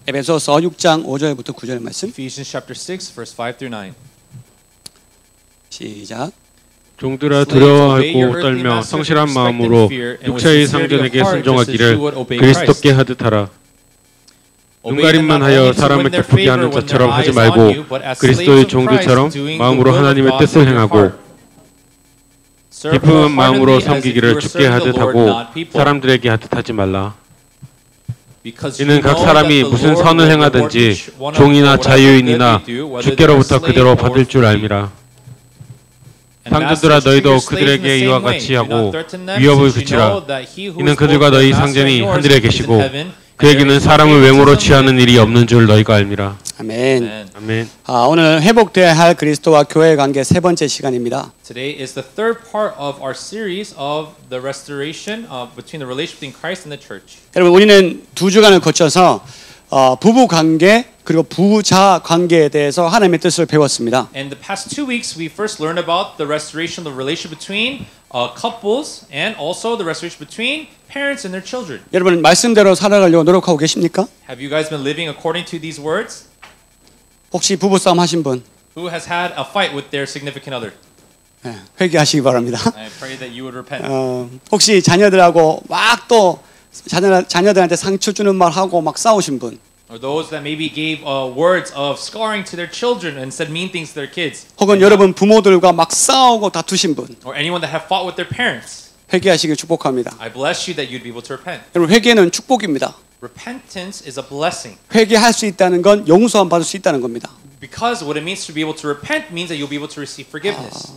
에베소서 6장 5절부터 9절 말씀. Ephesians chapter 6 verse 5 through 9. 시작. 종들아 두려워하고 떨며 성실한 마음으로 육체의 상전에게 순종하기를 그리스도께 하듯 하라. 눈가림만 하여 사람을 기쁘게 하는 자처럼 하지 말고 그리스도의 종들처럼 마음으로 하나님의 뜻을 행하고 기쁜 마음으로 섬기기를 주께 하듯 하고 사람들에게 하듯 하지 말라. 이는 각 사람이 무슨 선을 행하든지 종이나 자유인이나 주께로부터 그대로 받을 줄 알미라. 상전들아 너희도 그들에게 이와 같이 하고 위협을 그치라. 이는 그들과 너희 상전이 하늘에 계시고 그에게는 사람을 외모로 취하는 일이 없는 줄 너희가 알미라. 아멘. 아멘. 오늘 회복돼야 할 그리스도와 교회의 관계 세 번째 시간입니다. Today is the third part of our series of the restoration between the relationship between Christ and the church. 여러분 우리는 두 주간을 거쳐서 부부 관계 그리고 부자 관계에 대해서 하나님의 뜻을 배웠습니다. In the past 2 weeks, we first learned about the restoration of the relationship between couples and also the restoration between parents and their children. 여러분 말씀대로 살아가려고 노력하고 계십니까? Have you guys been living according to these words? 혹시 부부 싸움 하신 분 Who has had a fight with their significant other? 회개하시기 바랍니다. I pray that you would repent. 혹시 자녀들하고 막 또 자녀들한테 상처 주는 말 하고 막 싸우신 분. Or those that maybe gave words of scarring to their children and said mean things to their kids. 혹은 여러분 부모들과 막 싸우고 다투신 분. Or anyone that have fought with their parents. 회개하시길 축복합니다. I bless you that you'd be able to repent. 여러분 회개는 축복입니다. Repentance is a blessing. 회개할 수 있다는 건 용서함 받을 수 있다는 겁니다. Because what it means to be able to repent means that you'll be able to receive forgiveness.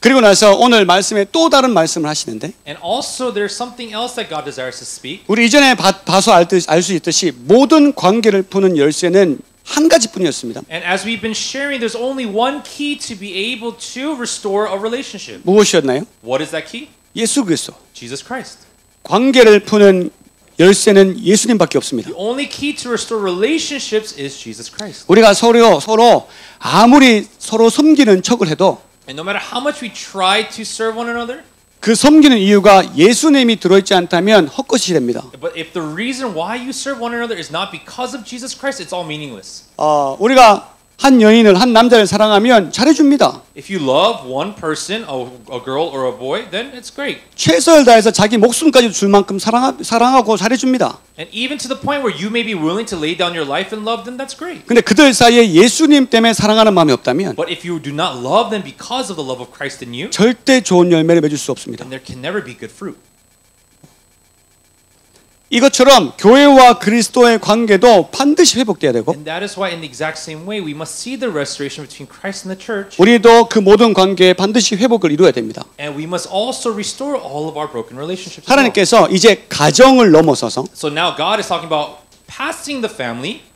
그리고 나서 오늘 말씀에 또 다른 말씀을 하시는데 And also there's something else that God desires to speak. 우리 이전에 봐서 알 수 있듯이 모든 관계를 푸는 열쇠는 한 가지뿐이었습니다. And as we've been sharing, there's only one key to be able to restore a relationship. 무엇이었나요? What is that key? 예수 그리스도. Jesus Christ. 관계를 푸는 열쇠는 예수님밖에 없습니다. The only key to restore relationships is Jesus Christ. 우리가 서로 아무리 서로 섬기는 척을 해도 And no matter how much we try to serve one another, 그 섬기는 이유가 예수님이 들어있지 않다면 헛것이 됩니다. but if the reason why you serve one another is not because of Jesus Christ, it's all meaningless. 우리가 한 여인을 한 남자를 사랑하면 잘해줍니다. If you love one person, a girl or a boy, then it's great. 최선을 다해서 자기 목숨까지 줄 만큼 사랑하고 잘해줍니다. And even to the point where you may be willing to lay down your life and love them, that's great. 근데 그들 사이에 예수님 때문에 사랑하는 마음이 없다면 But if you do not love them because of the love of Christ in you, 절대 좋은 열매를 맺을 수 없습니다. then there can never be good fruit. 이것처럼 교회와 그리스도의 관계도 반드시 회복돼야 되고 And that is why in the exact same way we must see the restoration between Christ and the church. 우리도 그 모든 관계에 반드시 회복을 이루어야 됩니다. And we must also restore all of our broken relationships. 하나님께서 이제 가정을 넘어서서 So now God is talking about passing the family.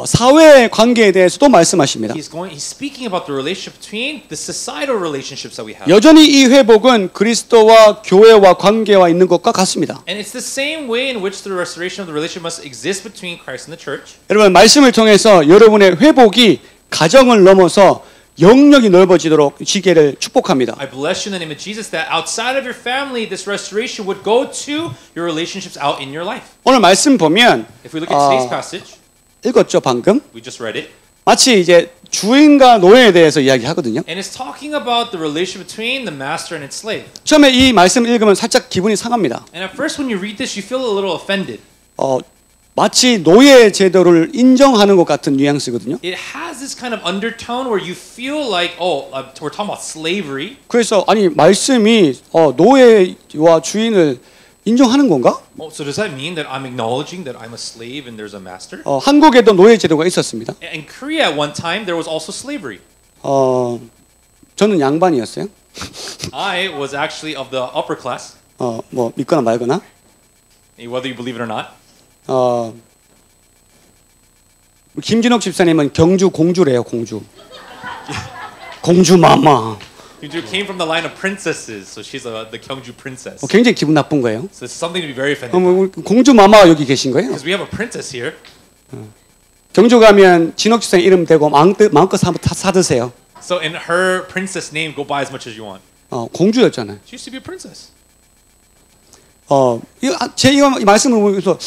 사회의 관계에 대해서도 말씀하십니다. He's speaking about the relationship between the societal relationships that we have. 여전히 이 회복은 그리스도와 교회와 관계와 있는 것과 같습니다. And it's the same way in which the restoration of the relationship must exist between Christ and the church. 여러분 말씀을 통해서 여러분의 회복이 가정을 넘어서 영역이 넓어지도록 지기를 축복합니다. I bless you in the name of Jesus that outside of your family, this restoration would go to your relationships out in your life. 오늘 말씀 보면 If we look at today's passage, 읽었죠 방금? we just read it. 마치 이제 주인과 노예에 대해서 이야기하거든요. And it's talking about the relationship between the master and its slave. 처음에 이 말씀 읽으면 살짝 기분이 상합니다. And at first when you read this, you feel a little offended. 마치 노예 제도를 인정하는 것 같은 뉘앙스거든요. It has this kind of undertone where you feel like, we're talking about slavery. 그래서 아니 말씀이 노예와 주인을 인정하는 건가? So does that mean that I'm acknowledging that I'm a slave and there's a master? 한국에도 노예 제도가 있었습니다. In Korea at one time there was also slavery. 저는 양반이었어요. I was actually of the upper class. 뭐 믿거나 말거나. Whether you believe it or not. 김진옥 집사님은 경주 공주래요, 공주. 공주 마마. Kyungju came from the line of princesses, so she's the Kyungju princess. 굉장히 기분 나쁜 거예요. So it's something to be very offended. 공주 마마가 여기 계신 거예요? Because we have a princess here. 경주 가면 진옥 집사 이름 대고 마음껏 사 드세요. So in her princess name, go buy as much as you want. 공주였잖아요. She used to be a princess. 제 이 말씀을 보면서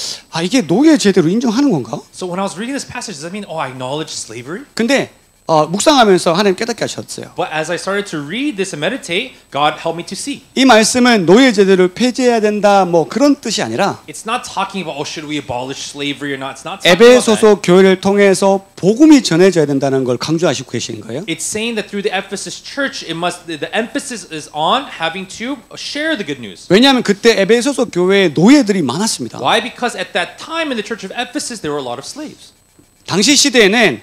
이게 노예 제대로 인정하는 건가? So when I was reading this passage, does that mean I acknowledge slavery? 근데 묵상하면서 하나님 깨닫게 하셨어요. But as I started to read this and meditate, God helped me to see. 이 말씀은 노예 제도를 폐지해야 된다 뭐 그런 뜻이 아니라 It's not talking about should we abolish slavery or not. It's not talking about that. 에베소서 교회를 통해서 복음이 전해져야 된다는 걸 강조하시고 계시는 거예요. It's saying that through the Ephesus church, the emphasis is on having to share the good news. 왜냐하면 그때 에베소서 교회에 노예들이 많았습니다. Why? Because at that time in the church of Ephesus, there were a lot of slaves. 당시 시대에는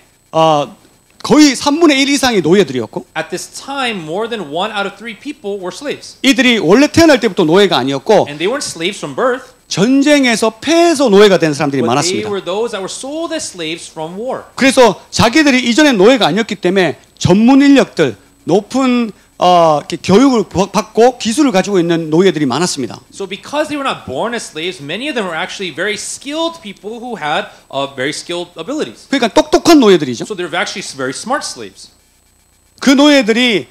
거의 3분의 1 이상이 노예들이었고 At this time, more than 1 out of 3 people were slaves. 이들이 원래 태어날 때부터 노예가 아니었고 And they weren't slaves from birth. 전쟁에서 패해서 노예가 된 사람들이 But 많았습니다. they were those that were sold as slaves from war. 그래서 자기들이 이전에 노예가 아니었기 때문에 전문 인력들, 높은 교육을 받고 기술을 가지고 있는 노예들이 많았습니다. So because they were not born as slaves, many of them were actually very skilled people who had very skilled abilities. 그러니까 똑똑한 노예들이죠. So they were actually very smart slaves. 그 노예들이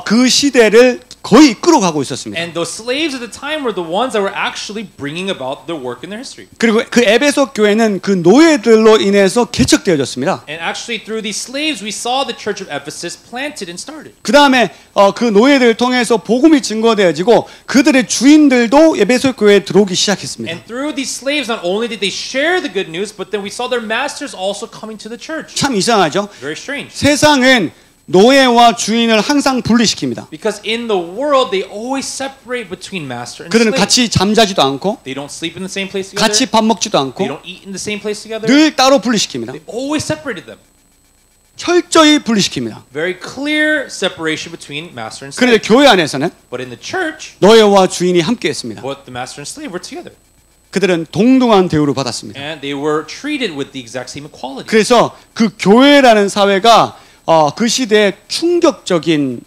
그 시대를 거의 이끌어가고 있었습니다. And those slaves at the time were the ones that were actually bringing about their work in their history. 그리고 그 에베소 교회는 그 노예들로 인해서 개척되어졌습니다. And actually through these slaves we saw the church of Ephesus planted and started. 그 다음에 그 노예들을 통해서 복음이 증거되어지고 그들의 주인들도 에베소 교회에 들어오기 시작했습니다. And through these slaves not only did they share the good news, but then we saw their masters also coming to the church. 참 이상하죠? Very strange. 세상은 노예와 주인을 항상 분리시킵니다. Because in the world they always separate between master and 그들은 slave. 같이 잠자지도 않고 They don't sleep in the same place together. 같이 밥 먹지도 They 않고 don't eat in the same place together. 늘 따로 분리시킵니다. They always separated them. 철저히 분리시킵니다. Very clear separation between master and 그런데 slave. 교회 안에서는 But in the church, 노예와 주인이 함께했습니다. both the master and slave were together. 그들은 동등한 대우를 받았습니다. And they were treated with the exact same equality. 그래서 그 교회라는 사회가 그 시대에 충격적인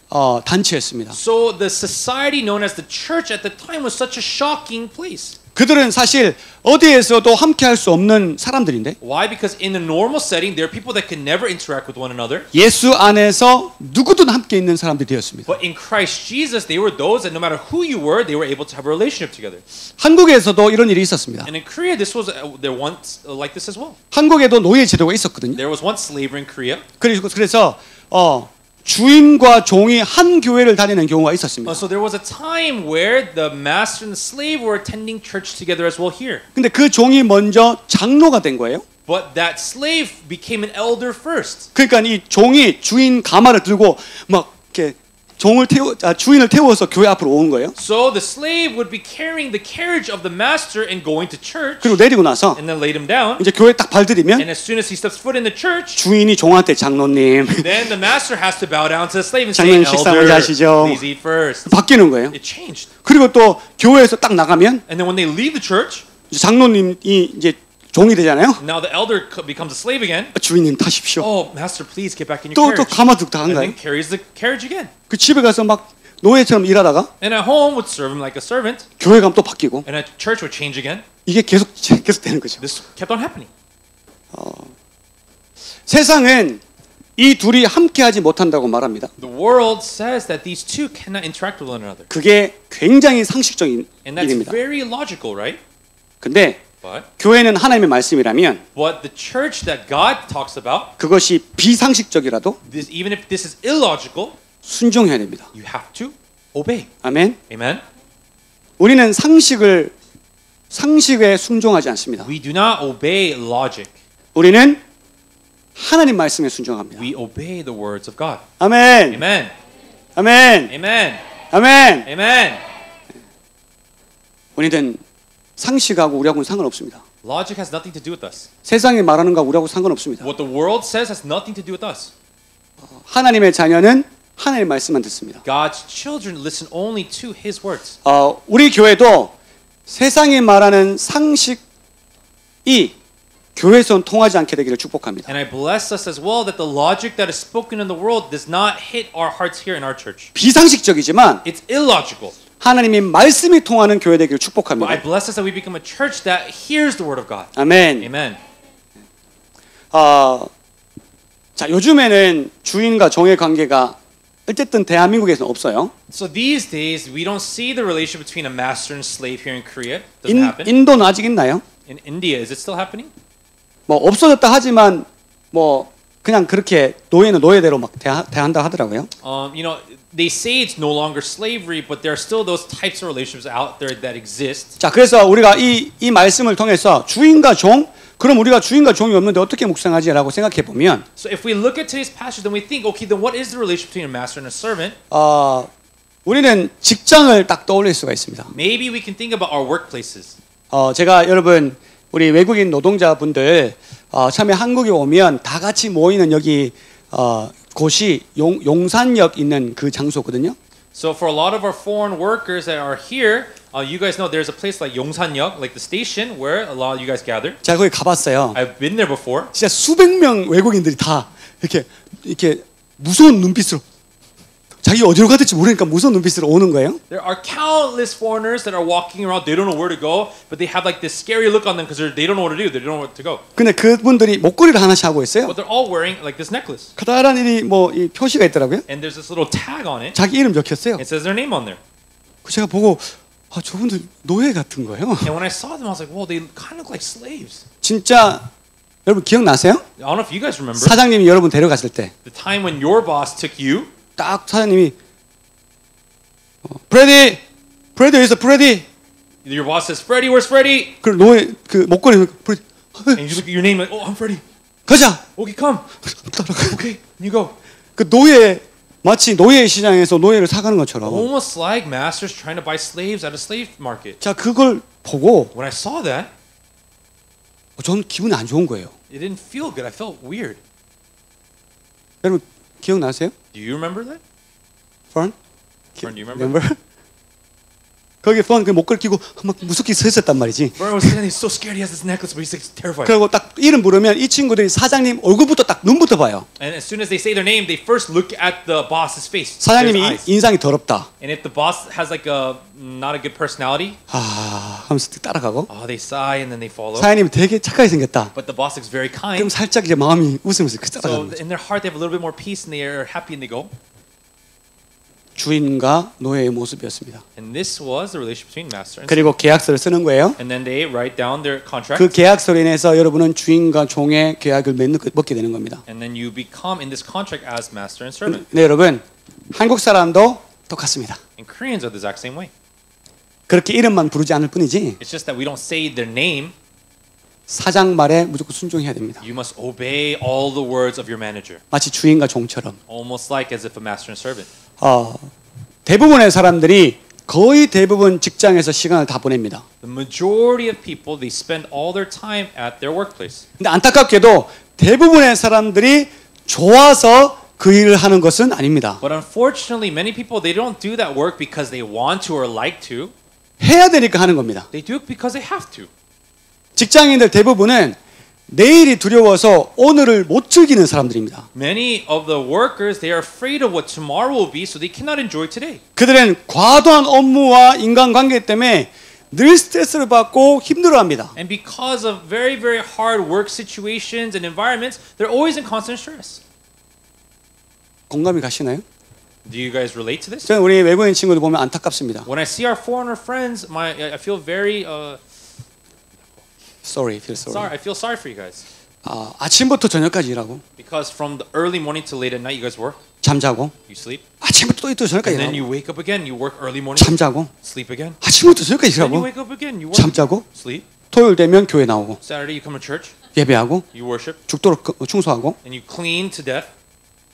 단체였습니다. So the society known as the church at the time was such a shocking place. 그들은 사실 어디에서도 함께할 수 없는 사람들인데 Why? Because in the normal setting, there are people that can never interact with one another. 예수 안에서 누구든 함께 있는 사람들이 되었습니다. But in Christ Jesus, they were those that no matter who you were, they were able to have a relationship together. 한국에서도 이런 일이 있었습니다. And in Korea, this was there once like this as well. 한국에도 노예 제도가 있었거든요. There was once slavery in Korea. 그래서 주인과 종이 한 교회를 다니는 경우가 있었습니다. So there was a time where the master and the slave were attending church together as well here. 근데 그 종이 먼저 장로가 된 거예요. But that slave became an elder first. 그러니까 이 종이 주인 가마를 들고 막 이렇게 주인을 태워서 교회 앞으로 온 거예요. So the slave would be carrying the carriage of the master and going to church. 그리고 내리고 나서 And then laid him down. 이제 교회 딱 발들이면 And as soon as he steps foot in the church, 주인이 종한테 장로님 then the master has to bow down to the slave and 장로님 say, 식사 "Elder, 먼저 하시죠." please eat first." 바뀌는 거예요. It changed. 그리고 또 교회에서 딱 나가면 And then when they leave the church, 장로님이 이제 종이 되잖아요. now the elder becomes a slave again. 주인님 타십시오. Oh, master, please get back in your 또 carriage. 가마 들고 다 한 And 거예요. then carries the carriage again. 그 집에 가서 막 노예처럼 일하다가 And at home would serve him like a servant. 교회 가면 또 바뀌고 And at church would change again. 이게 계속 되는 거죠. This kept on happening. 세상은 이 둘이 함께하지 못한다고 말합니다. The world says that these two cannot interact with one another. 그게 굉장히 상식적인 And that's 일입니다. very logical, right? 근데 But 교회는 하나님의 말씀이라면 the church that God talks about, 그것이 비상식적이라도 even if this is illogical, 순종해야 됩니다. you have to obey. 아멘. Amen. 우리는 상식에 순종하지 않습니다. We do not obey logic. 우리는 하나님 말씀에 순종합니다. We obey the words of God. 아멘. Amen. 아멘. Amen. 아멘. Amen. 우리는 상식하고 우리하고는 상관없습니다. Logic has nothing to do with us. 세상이 말하는 거 우리하고 상관없습니다. What the world says has nothing to do with us. 하나님의 자녀는 하나님의 말씀만 듣습니다. God's children listen only to His words. 우리 교회도 세상이 말하는 상식이 교회에서는 통하지 않게 되기를 축복합니다. And I bless us as well that the logic that is spoken in the world does not hit our hearts here in our church. 비상식적이지만 It's illogical. 하나님의 말씀이 통하는 교회 되기를 But I 축복합니다. bless us that we become a church that hears the word of God. 아멘. Amen. 자, 요즘에는 주인과 종의 관계가 어쨌든 대한민국에서는 없어요. So these days we don't see the relationship between a master and slave here in Korea. Doesn't happen. 인도는 아직 있나요? In India, is it still happening? 뭐 없어졌다 하지만 뭐 그냥 그렇게 노예는 노예대로 막 대한다 하더라고요. You know, they say it's no longer slavery, but there are still those types of relationships out there that exist. 자, 그래서 우리가 이 말씀을 통해서 주인과 종, 그럼 우리가 주인과 종이 없는데 어떻게 묵상하지라고 생각해 보면, So if we look at today's passage, then we think, okay, then what is the relationship between a master and a servant? 우리는 직장을 딱 떠올릴 수가 있습니다. Maybe we can think about our workplaces. 제가 여러분 우리 외국인 노동자분들 처음에 한국에 오면 다 같이 모이는 여기 곳이 용산역 있는 그 장소거든요. So for a lot of our foreign workers that are here, you guys know there's a place like Yongsan-yeok, like the station where a lot of you guys gather. 제가 거기 가봤어요. I've been there before. 진짜 수백 명 외국인들이 다 이렇게 무서운 눈빛으로 자기 어디로 가야 될지 모르니까 무서운 눈빛으로 오는 거예요. There are countless foreigners that are walking around. They don't know where to go, but they have like this scary look on them because they don't know what to do. They don't know where to go. 근데 그분들이 목걸이를 하나씩 하고 있어요. But they're all wearing like this necklace. 커다란 이 표시가 있더라고요. And there's this little tag on it. 자기 이름 적혔어요. It says their name on there. 제가 보고 저분들 노예 같은 거예요. And when I saw them, I was like, well, they kind of look like slaves. 진짜 여러분 기억나세요? I don't know if you guys remember. 사장님이 여러분 데려갔을 때 The time when your boss took you. 딱 사장님이 프레디 어디 있어 프레디? Your boss says, Freddie, where's Freddie? 그 노예 그 목걸이 프레디. And you look at your name like, oh, I'm Freddie. 가자. Okay, come. Okay, you go. 그 노예 마치 노예 시장에서 노예를 사가는 것처럼. Almost like masters trying to buy slaves at a slave market. 자 그걸 보고 When I saw that, 저는 기분이 안 좋은 거예요. it didn't feel good. I felt weird. 여러분 기억나세요? Do you remember that? Fern? Fern, do you remember? 거기 펀 그 목걸이 끼고 막 무섭게 서 있었단 말이지. Fern was standing, he's so scared. He has this necklace, but he's like terrified. 그리고 딱 이름 부르면 이 친구들이 사장님 얼굴부터 딱 눈부터 봐요. And as soon as they say their name, they first look at the boss's face. 사장님이 Their eyes. 인상이 더럽다. And if the boss has like a not a good personality, 하면서 따라가고. they sigh and then they follow. 사장님이 되게 착하게 생겼다. But the boss looks very kind. 그럼 살짝 이제 마음이 웃으면서 So 따라가는 거죠. in their heart, they have a little bit more peace and they are happy and they go. 주인과 노예의 모습이었습니다. And this was the relationship between master and slave. 그리고 계약서를 쓰는 거예요. And then they write down their contract. 그 계약서로 인해서 여러분은 주인과 종의 계약을 맺게 되는 겁니다. And then you become in this contract as master and servant. 네, 여러분 한국 사람도 똑같습니다. And Koreans are the exact same way. 그렇게 이름만 부르지 않을 뿐이지 It's just that we don't say their name. 사장 말에 무조건 순종해야 됩니다. You must obey all the words of your manager. 마치 주인과 종처럼. Almost like as if a master and servant. 대부분의 사람들이 거의 대부분 직장에서 시간을 다 보냅니다. The majority of people, they spend all their time at their workplace. 근데 안타깝게도 대부분의 사람들이 좋아서 그 일을 하는 것은 아닙니다. But unfortunately, many people, they don't do that work because they want to or like to. 해야 되니까 하는 겁니다. They do it because they have to. 직장인들 대부분은 내일이 두려워서 오늘을 못 즐기는 사람들입니다. Many of the workers, they are afraid of what tomorrow will be, so they cannot enjoy today. 그들은 과도한 업무와 인간관계 때문에 늘 스트레스를 받고 힘들어합니다. And because of very, very hard work situations and environments, they're always in constant stress. 공감이 가시나요? Do you guys relate to this? 저는 우리 외국인 친구들 보면 안타깝습니다. When I see our foreigner friends, I feel very sorry. I feel sorry for you guys. 아침부터 저녁까지 일하고 Because from the early morning till late at night, you guys work, 잠자고 you sleep, 아침부터 또 저녁까지 and then you 일하고 wake up again, you work early morning, 잠자고 sleep again, 아침부터 저녁까지 then you 일하고 wake up again, you work, 잠자고 sleep. 토요일 되면 교회 나오고 Saturday you come to church, 예배하고 you worship, 죽도록 충소하고 and you clean to death,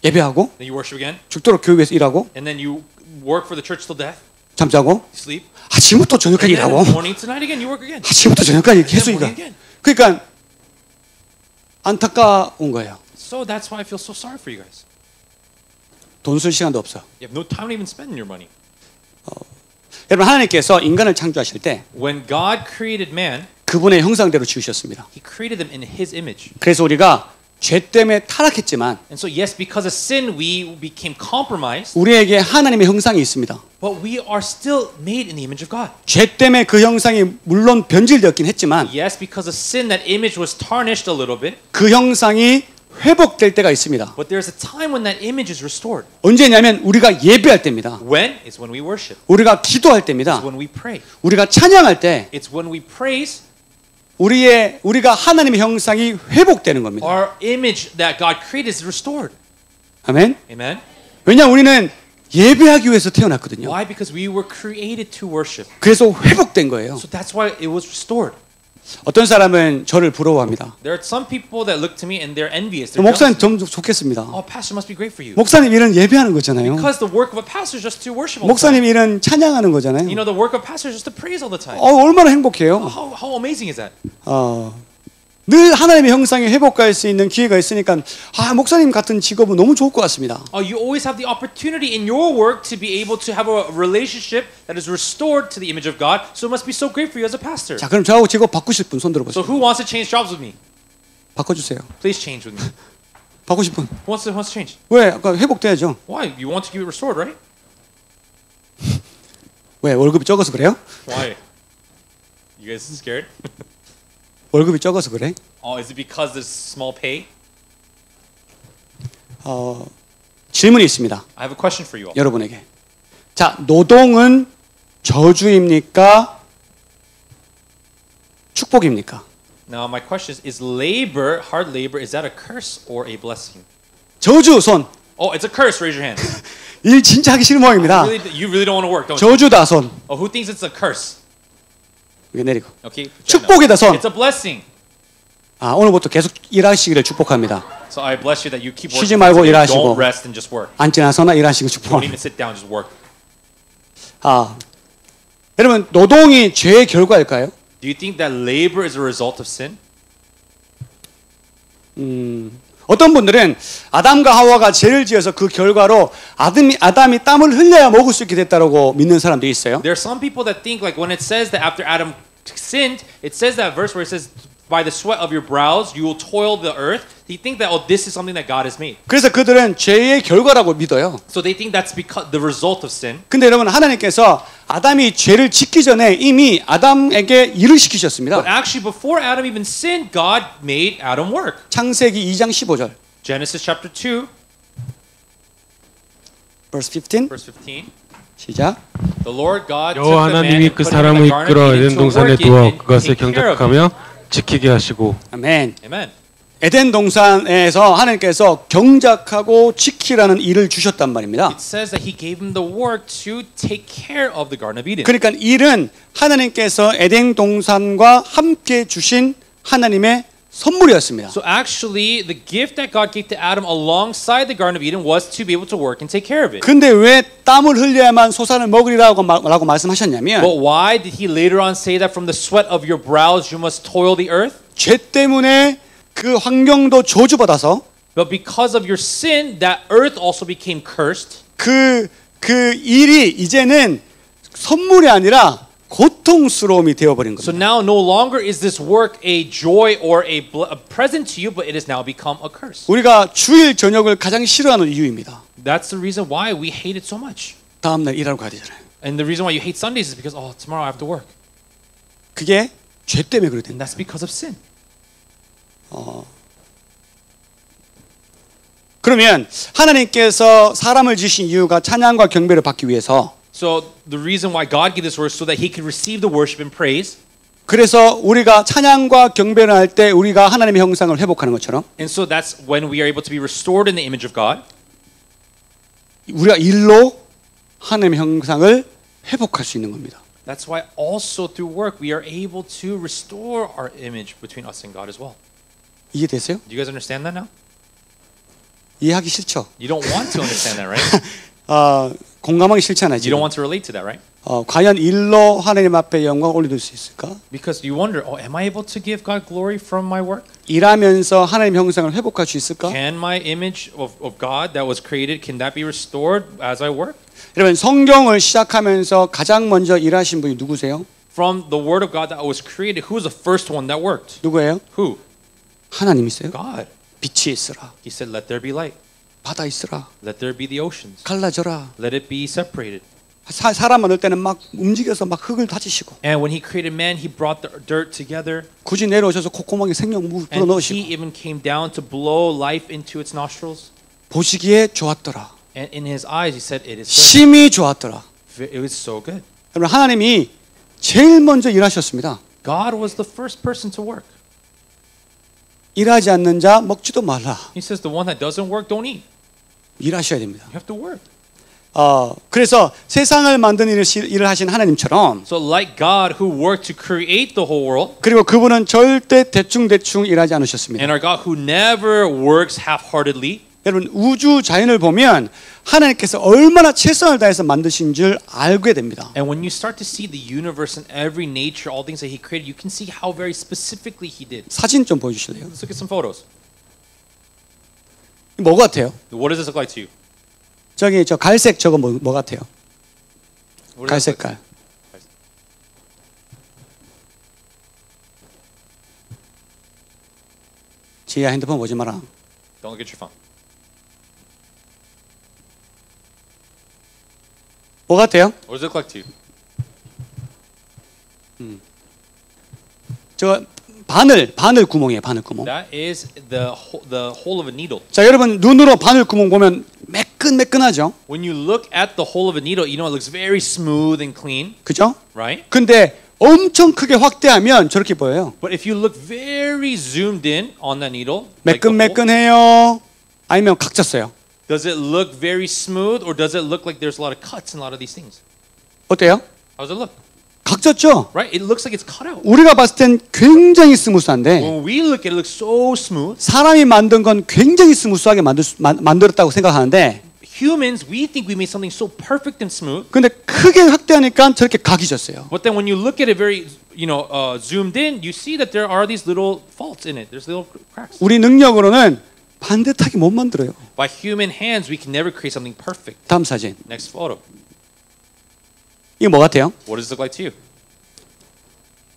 예배하고 then you worship again, 죽도록 교회에서 일하고 and then you work for the church till death, 잠자고 you sleep, 아침부터 저녁까지 and then 일하고 morning to night again, you work again, 아침부터 저녁까지 and 계속 then 일하. morning again. 그러니까 안타까운 거예요. So that's why I feel so sorry for you guys. 돈 쓸 시간도 없어. You have no time to even spend your money. 여러분 하나님께서 인간을 창조하실 때 When God created man, 그분의 형상대로 지으셨습니다. He created them in His image. 그래서 우리가 죄 때문에 타락했지만 And so yes, because of sin, we became compromised. 우리에게 하나님의 형상이 있습니다. But we are still made in the image of God. 죄 때문에 그 형상이 물론 변질되었긴 했지만 Yes, because of sin, that image was tarnished a little bit. 그 형상이 회복될 때가 있습니다. But there's a time when that image is restored. 언제냐면 우리가 예배할 때입니다. When? It's when we worship. 우리가 기도할 It's 때입니다. when we pray. 우리가 찬양할 때 It's when we praise. 우리가 하나님의 형상이 회복되는 겁니다. Our image that God created is restored. 아멘. Amen. 왜냐하면 우리는 예배하기 위해서 태어났거든요. Why? Because we were created to worship. 그래서 회복된 거예요. So that's why it was restored. 어떤 사람은 저를 부러워합니다. There are some people that look to me and they're envious. They're 목사님 jealous. 좀 좋겠습니다. Oh, pastor must be great for you. 목사님 일은 예배하는 거잖아요. Because the work of a pastor is just to worship all the time. 목사님 일은 찬양하는 거잖아요. You know, the work of a pastor is just to praise all the time. 얼마나 행복해요. How amazing is that? 늘 하나님의 형상에 회복할 수 있는 기회가 있으니까 목사님 같은 직업은 너무 좋을 것 같습니다. You always have the opportunity in your work to be able to have a relationship that is restored to the image of God. So it must be so great for you as a pastor. 자, 그럼 저하고 직업 바꾸실 분 손 So 들어보세요. who wants to change jobs with me? 바꿔주세요. Please change with me. 바꾸실 분. Who wants to change? 왜? 아까 회복돼야죠. Why? You want to keep it restored, right? 왜? 월급이 적어서 그래요? Why? You guys scared? 월급이 적어서 그래? Is it because there's small pay? 질문이 있습니다. I have a question for you all. 여러분에게. 자, 노동은 저주입니까? 축복입니까? Now my question is labor, hard labor, is that a curse or a blessing? 저주 손. Oh, it's a curse. Raise your hand. 일 진짜 하기 싫은 모양입니다. You really don't want to work, don't you? 저주다 손. Who thinks it's a curse? 이게 내리고. Okay. 축복이다 손. It's a blessing. 오늘부터 계속 일하시기를 축복합니다. So I bless you that you keep 쉬지 working. 말고 일하시고. Don't rest and just work. 앉지나 서나 일하시고 Don't 축복합니다. even sit down, just work. 여러분 노동이 죄의 결과일까요? Do you think that labor is a result of sin? 어떤 분들은 아담과 하와가 죄를 지어서 그 결과로 아담이 땀을 흘려야 먹을 수 있게 됐다고 믿는 사람들이 있어요. There are some people that think like when it says that after Adam sinned, it says that verse where it says by the sweat of your brows you will toil the earth. They think that this is something that God has made. 그래서 그들은 죄의 결과라고 믿어요. So they think that's because the result of sin. 근데 여러분 하나님께서 아담이 죄를 짓기 전에 이미 아담에게 일을 시키셨습니다. But actually before Adam even sinned, God made Adam work. 창세기 2장 15절. Genesis chapter 2, verse 15. verse 15. 시작. The Lord God took 여호와 the man 하나님이 and 그 put him in 사람을 the garden 이끌어 of 에덴 Eden to 동산에 work it 두어 and 그것을 take care of it. 경작하며 지키게 하시고. 아멘. Amen. 에덴 동산에서 하나님께서 경작하고 지키라는 일을 주셨단 말입니다. It says that He gave him the work to take care of the Garden of Eden. 그러니까 일은 하나님께서 에덴 동산과 함께 주신 하나님의 선물이었습니다. So actually, the gift that God gave to Adam alongside the Garden of Eden was to be able to work and take care of it. 근데 왜 땀을 흘려야만 소산을 먹으리라고 말씀하셨냐면 But why did He later on say that from the sweat of your brows you must toil the earth? 죄 때문에 그 환경도 저주받아서 But because of your sin, that earth also became cursed. 그 일이 이제는 선물이 아니라 고통스러움이 되어버린 So 겁니다. now no longer is this work a joy or a present to you, but it has now become a curse. 우리가 주일 저녁을 가장 싫어하는 이유입니다. That's the reason why we hate it so much. 다음 날 일하러 가야 되잖아요. And the reason why you hate Sundays is because, tomorrow I have to work. 그게 죄 때문에 그래 And 된다. that's because of sin. 그러면 하나님께서 사람을 지신 이유가 찬양과 경배를 받기 위해서 So the reason why God gave this work so that He could receive the worship and praise. 그래서 우리가 찬양과 경배를 할 때 우리가 하나님의 형상을 회복하는 것처럼 And so that's when we are able to be restored in the image of God. 우리가 일로 하나님의 형상을 회복할 수 있는 겁니다. That's why also through work we are able to restore our image between us and God as well. 이해되세요? Do you guys understand that now? 이해하기 싫죠? You don't want to understand that, right? 공감하기 싫잖아요. You don't want to relate to that, right? 과연 일로 하나님 앞에 영광 올려둘 수 있을까? Because you wonder, am I able to give God glory from my work? 일하면서 하나님 형상을 회복할 수 있을까? Can my image of God that was created, can that be restored as I work? 여러분 성경을 시작하면서 가장 먼저 일하신 분이 누구세요? From the word of God that was created, who was the first one that worked? 누구예요? Who? 하나님이세요. God. 빛이 있으라. He said, let there be light. 바다 있으라. Let there be the oceans. 갈라져라. Let it be separated. 사람 만들 때는 막 움직여서 막 흙을 다지시고 And when he created man, he brought the dirt together. 굳이 내려오셔서 콧구멍에 생명물 불어 And he 넣으시고 even came down to blow life into its nostrils. 보시기에 좋았더라. And in his eyes, he said, "It is so, 심히 좋았더라. it was so good." 여러분 하나님이 제일 먼저 일하셨습니다. God was the first person to work. 일하지 않는 자 먹지도 말라. He says, "The one that doesn't work, don't eat. 일하셔야 됩니다. You have to work." 그래서 세상을 만드는 일을 하신 하나님처럼 So, like God, who worked to create the whole world, 그리고 그분은 절대 대충 일하지 않으셨습니다. and our God, who never works half-heartedly. 여러분 우주 자연을 보면 하나님께서 얼마나 최선을 다해서 만드신 줄 알게 됩니다. And when you start to see the universe and every nature, all things that He created, you can see how very specifically He did. 사진 좀 보여주실래요? Let's look at some photos. 뭐 같아요? What does this look like to you? 저기 저 갈색 저거 뭐 같아요? What does this look 갈색깔. 지혜야 핸드폰 보지 마라. Don't look at your phone. 뭐 같아요? What does it look like to you? 저 바늘 구멍이에요. 바늘 구멍. That is the hole of a needle. 자 여러분 눈으로 바늘 구멍 보면 매끈매끈하죠. When you look at the hole of a needle, you know it looks very smooth and clean, 그죠? right? 근데 엄청 크게 확대하면 저렇게 보여요. But if you look very zoomed in on that needle, like the hole, 매끈매끈해요. 아니면 각졌어요. does it look very smooth or does it look like there's a lot of cuts in a lot of these things? 어때요? How does it look? 각졌죠? Right? It looks like it's cut out. 우리가 봤을 땐 굉장히 스무스한데 When we look at it, it looks so smooth. 사람이 만든 건 굉장히 스무스하게 만들었다고 생각하는데 Humans, we think we made something so perfect and smooth. 근데 크게 확대하니까 저렇게 각이졌어요. But then when you look at it very, zoomed in, you see that there are these little faults in it. There's little cracks. 우리 능력으로는 반듯하게 못 만들어요. By human hands, we can never create something perfect. 다음 사진. Next photo. 이거 뭐 같아요? What does it look like to you?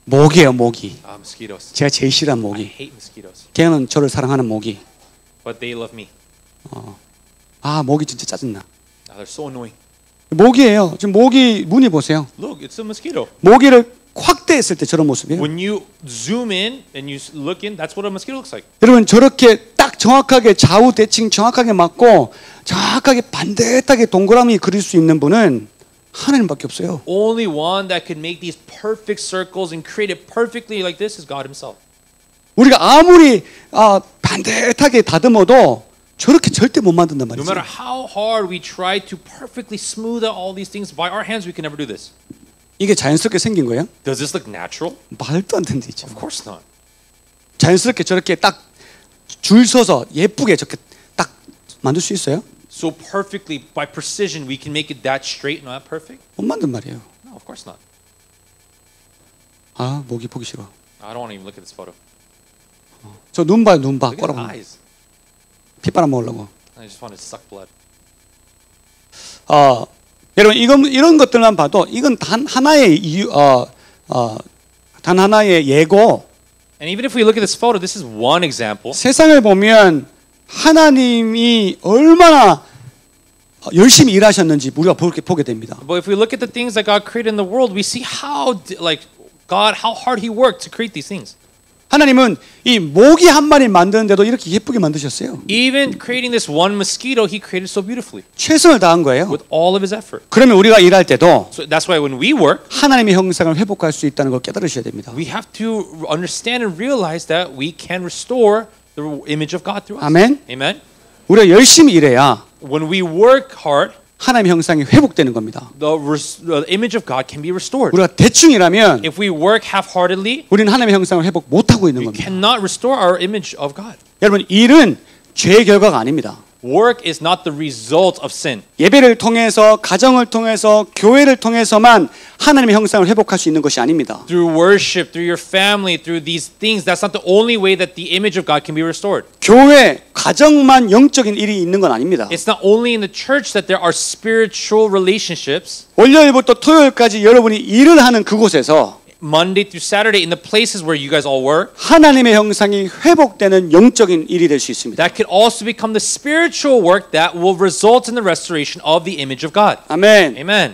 모기예요, 모기. Mosquitoes. 제가 제일 싫어하는 I 모기. hate mosquitoes, 걔는 저를 사랑하는 모기. but they love me. 아, 모기 진짜 짜증나. They're so annoying. 모기예요. 지금 모기 무늬 보세요. Look, it's a mosquito. 모기를 확대했을 때 저런 모습이에요. When you zoom in and you look in, that's what a mosquito looks like. 여러분 저렇게 딱 정확하게 좌우 대칭 정확하게 맞고 정확하게 반듯하게 동그라미 그릴 수 있는 분은 하나님밖에 없어요. Only one that could make these perfect circles and create it perfectly like this is God Himself. 우리가 아무리 반듯하게 다듬어도 저렇게 절대 못 만든단 No 말이죠. matter how hard we try to perfectly smooth out all these things by our hands, we can never do this. 이게 자연스럽게 생긴 거예요? Does this look natural? 말도 안 되는 일이죠. Of course not. 자연스럽게 저렇게 딱 줄 서서 예쁘게 저렇게 딱 만들 수 있어요? So perfectly, by precision, we can make it that straight, not perfect? 못 만든 말이에요. No, of course not. 아, 모기 보기 싫어. I don't want to even look at this photo. 저 눈 봐요, 눈 봐. Look at the 꼬라보. eyes. 핏바람 먹으려고. I just want to suck blood. 여러분 이런 것들만 봐도 이건 단 하나의 이유, 단 하나의 예고. And even if we look at this photo, this is one example. 세상을 보면 하나님이 얼마나 열심히 일하셨는지 우리가 보게 됩니다. But if we look at the things that God created in the world, we see how hard He worked to create these things. 하나님은 이 모기 한 마리 만드는데도 이렇게 예쁘게 만드셨어요. Even creating this one mosquito, He created so beautifully 최선을 다한 거예요. with all of His effort. 그러면 우리가 일할 때도 So that's why when we work, 하나님의 형상을 회복할 수 있다는 걸 깨달으셔야 됩니다. we have to understand and realize that we can restore the image of God through us. 아멘. Amen. 우리가 열심히 일해야 When we work hard, 하나님의 형상이 회복되는 겁니다. the image of God can be restored. 우리가 대충 일하면 If we work half-heartedly, 우리는 하나님의 형상을 회복 못하고 있는 we 겁니다. cannot restore our image of God. 여러분 일은 죄의 결과가 아닙니다. Work is not the result of sin. 예배를 통해서 가정을 통해서 교회를 통해서만 하나님의 형상을 회복할 수 있는 것이 아닙니다. Through worship, through your family, through these things, that's not the only way that the image of God can be restored. 교회, 가정만 영적인 일이 있는 건 아닙니다. It's not only in the church that there are spiritual relationships. 월요일부터 토요일까지 여러분이 일을 하는 그곳에서 Monday through Saturday in the places where you guys all work, 하나님의 형상이 회복되는 영적인 일이 될 수 있습니다. that could also become the spiritual work that will result in the restoration of the image of God. 아멘. Amen.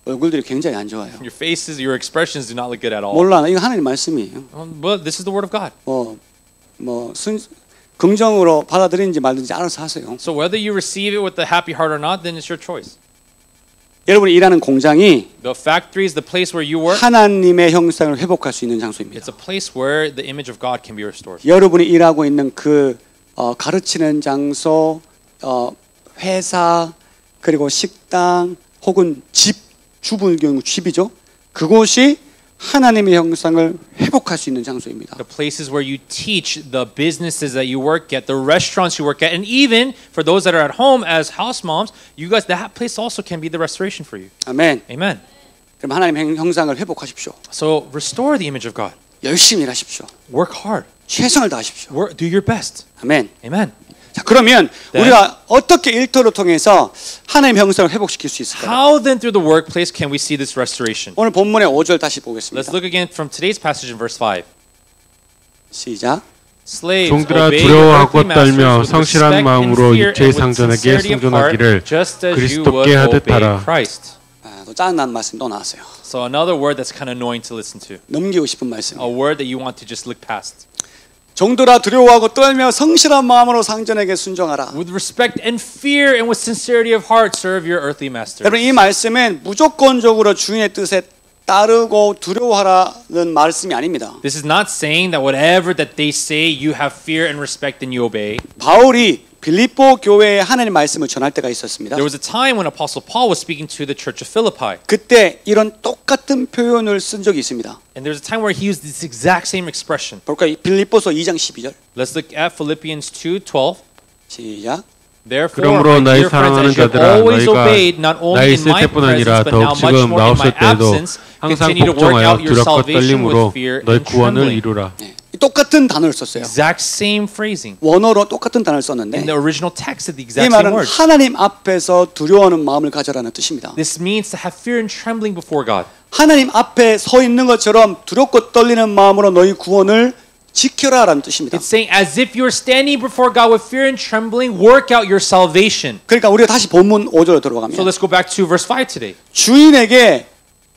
얼굴들이 굉장히 안 좋아요. Your faces, your expressions do not look good at all. 몰라, 이거 하나님 말씀이에요. But this is the word of God. 긍정으로 받아들이는지 말든지 알아서 하세요. So whether you receive it with a happy heart or not, then it's your choice. 여러분이 일하는 공장이 The factory is the place where you work. 하나님의 형상을 회복할 수 있는 장소입니다. It's a place where the image of God can be restored. 여러분이 일하고 있는 그 가르치는 장소, 회사, 그리고 식당 혹은 집, 주부의 경우 집이죠. 그곳이 하나님의 형상을 회복할 수 있는 장소입니다. The places where you teach, the businesses that you work at, the restaurants you work at, and even for those that are at home as house moms, you guys, that place also can be the restoration for you. 아멘. Amen. 그럼 하나님의 형상을 회복하십시오. So restore the image of God. 열심히 일하십시오. Work hard. 최선을 다하십시오. Do your best. 아멘. Amen. 자, 그러면 Then, 우리가 어떻게 일터를 통해서 하나님의 형상을 회복시킬 수 있을까요? How then through the workplace can we see this restoration? 오늘 본문의 5절 다시 Let's 보겠습니다. look again from today's passage in verse 5. 시작. Slaves, 종들아 obey your 두려워하고 earthly masters 떨며 with 성실한 respect and 마음으로 fear 육체의 and with 상전에게 sincerity of heart, 순종하기를 just as you 그리스도께 would 하듯 obey 하라. Christ. 또 짜증난 말씀 또 나왔어요. So another word that's kind of annoying to listen to. 넘기고 싶은 말씀. A word that you want to just look past. 종들아 두려워하고 떨며 성실한 마음으로 상전에게 순종하라. With respect and fear and with sincerity of heart, serve your earthly masters. 여러분 이 말씀은 무조건적으로 주인의 뜻에 따르고 두려워하라는 말씀이 아닙니다. This is not saying that whatever that they say, you have fear and respect and you obey. 바울이 빌립보 교회에 하나님의 말씀을 전할 때가 있었습니다. There was a time when Apostle Paul was speaking to the church of Philippi. 그때 이런 똑같은 표현을 쓴 적이 있습니다. And there's a time where he used this exact same expression. 볼까요? 빌립보서 2장 12절. Let's look at Philippians 2:12. 시작. Therefore, 그러므로 my 나의 dear friends, 사랑하는 as you have 자들아 always 너희가 obeyed, not only 나의 in 있을 my 때뿐 presence, 아니라 but 더욱 now much 지금 more 나 in 없을 my 때도 absence, 항상 continue to work 복종하여 out your 두렵고 salvation with 떨림으로 fear 너희 and 구원을 trembling. 이루라. 똑같은 단어를 썼어요. Exact same phrasing. 원어로 똑같은 단어를 썼는데 In the original text, the 이 exact same 말은 words. 하나님 앞에서 두려워하는 마음을 가져라는 뜻입니다. This means to have fear and trembling before God. 하나님 앞에 서 있는 것처럼 두렵고 떨리는 마음으로 너희 구원을 지켜라라는 뜻입니다. It's saying as if you're standing before God with fear and trembling, work out your salvation. 그러니까 우리가 다시 본문 5절로 So 들어갑니다. let's go back to verse 5 today. 주인에게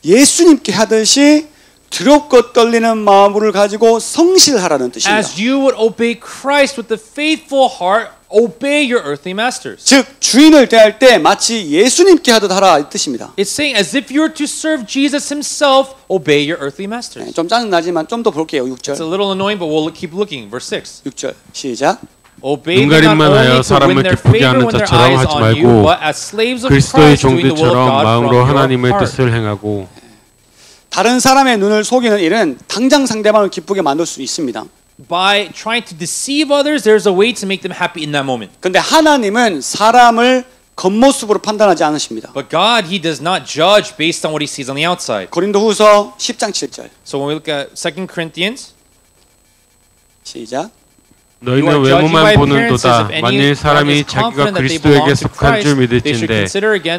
예수님께 하듯이 두렵고 떨리는 마음을 가지고 성실하라는 뜻입니다. As you would obey Christ with the faithful heart, obey your earthly masters. 즉 주인을 대할 때 마치 예수님께 하듯 하라 이 뜻입니다. It's saying as if you're to serve Jesus himself, obey your earthly masters. 좀 짜증나지만 좀 더 볼게요. It's a 6절. little annoying, but we'll keep looking. Verse 6. 6절 시작. Obey them not 눈가림만 only 하여 to 사람을 win their 기쁘게 favor 하는 when their 자처럼 eyes 하지 on you, 말고 but as slaves of 그리스도의 Christ doing the will of 종들처럼 God 마음으로 from 하나님의 your heart. 뜻을 행하고 다른 사람의 눈을 속이는 일은 당장 상대방을 기쁘게 만들 수 있습니다. By trying to deceive others, there's a way to make them happy in that moment. 근데 하나님은 사람을 겉모습으로 판단하지 않으십니다. But God, He does not judge based on what He sees on the outside. 고린도후서 10장 7절 So when we look at 2 Corinthians, 시작. 너희는 외모만 보는도다. 만일 사람이 자기가 그리스도에게 속한 줄 믿을진대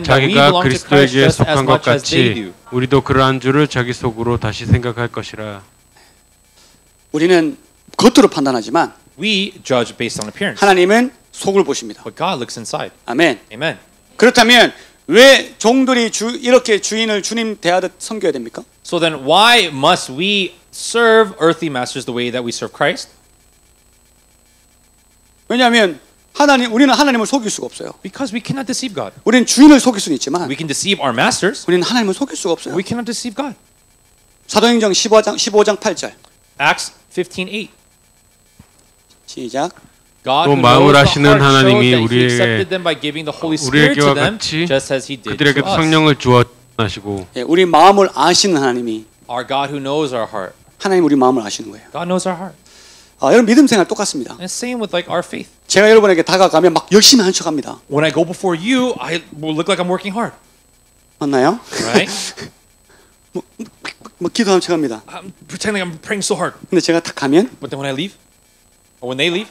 자기가 그리스도에게 속한 것 같이 우리도 그러한 줄을 자기 속으로 다시 생각할 것이라. 우리는 겉으로 판단하지만 we judge based on appearance. 하나님은 속을 보십니다. But God looks inside. 아멘. Amen. 그렇다면 왜 종들이 이렇게 주인을 주님 대하듯 섬겨야 됩니까? So then why must we serve earthly masters the way that we serve Christ? 왜냐하면 우리는 하나님을 속일 수가 없어요. Because we cannot deceive God. 우리는 주인을 속일 수는 있지만 We can deceive our masters. 우리는 하나님을 속일 수가 없어요. We cannot deceive God. 사도행전 15장 8절 Acts 15:8. 시작. God 또 who 마음을 knows the 아시는 heart showed 하나님이 that He 우리에게 accepted them by giving the Holy Spirit to 우리에게와 them, 같이 just as He did to 그들에게도 us. 성령을 주어하시고 예, 우리 마음을 아시는 하나님이 Our God who knows our heart. 하나님 우리 마음을 아시는 거예요. God knows our heart. 여러분 믿음 생활 똑같습니다. And same with like our faith. 제가 여러분에게 다가가면 막 열심히 하는 척합니다. When I go before you, I will look like I'm working hard. 맞나요? Right? 뭐 기도하는 척합니다. I'm pretending I'm praying so hard. 근데 제가 딱 가면 But then when I leave, or when they leave,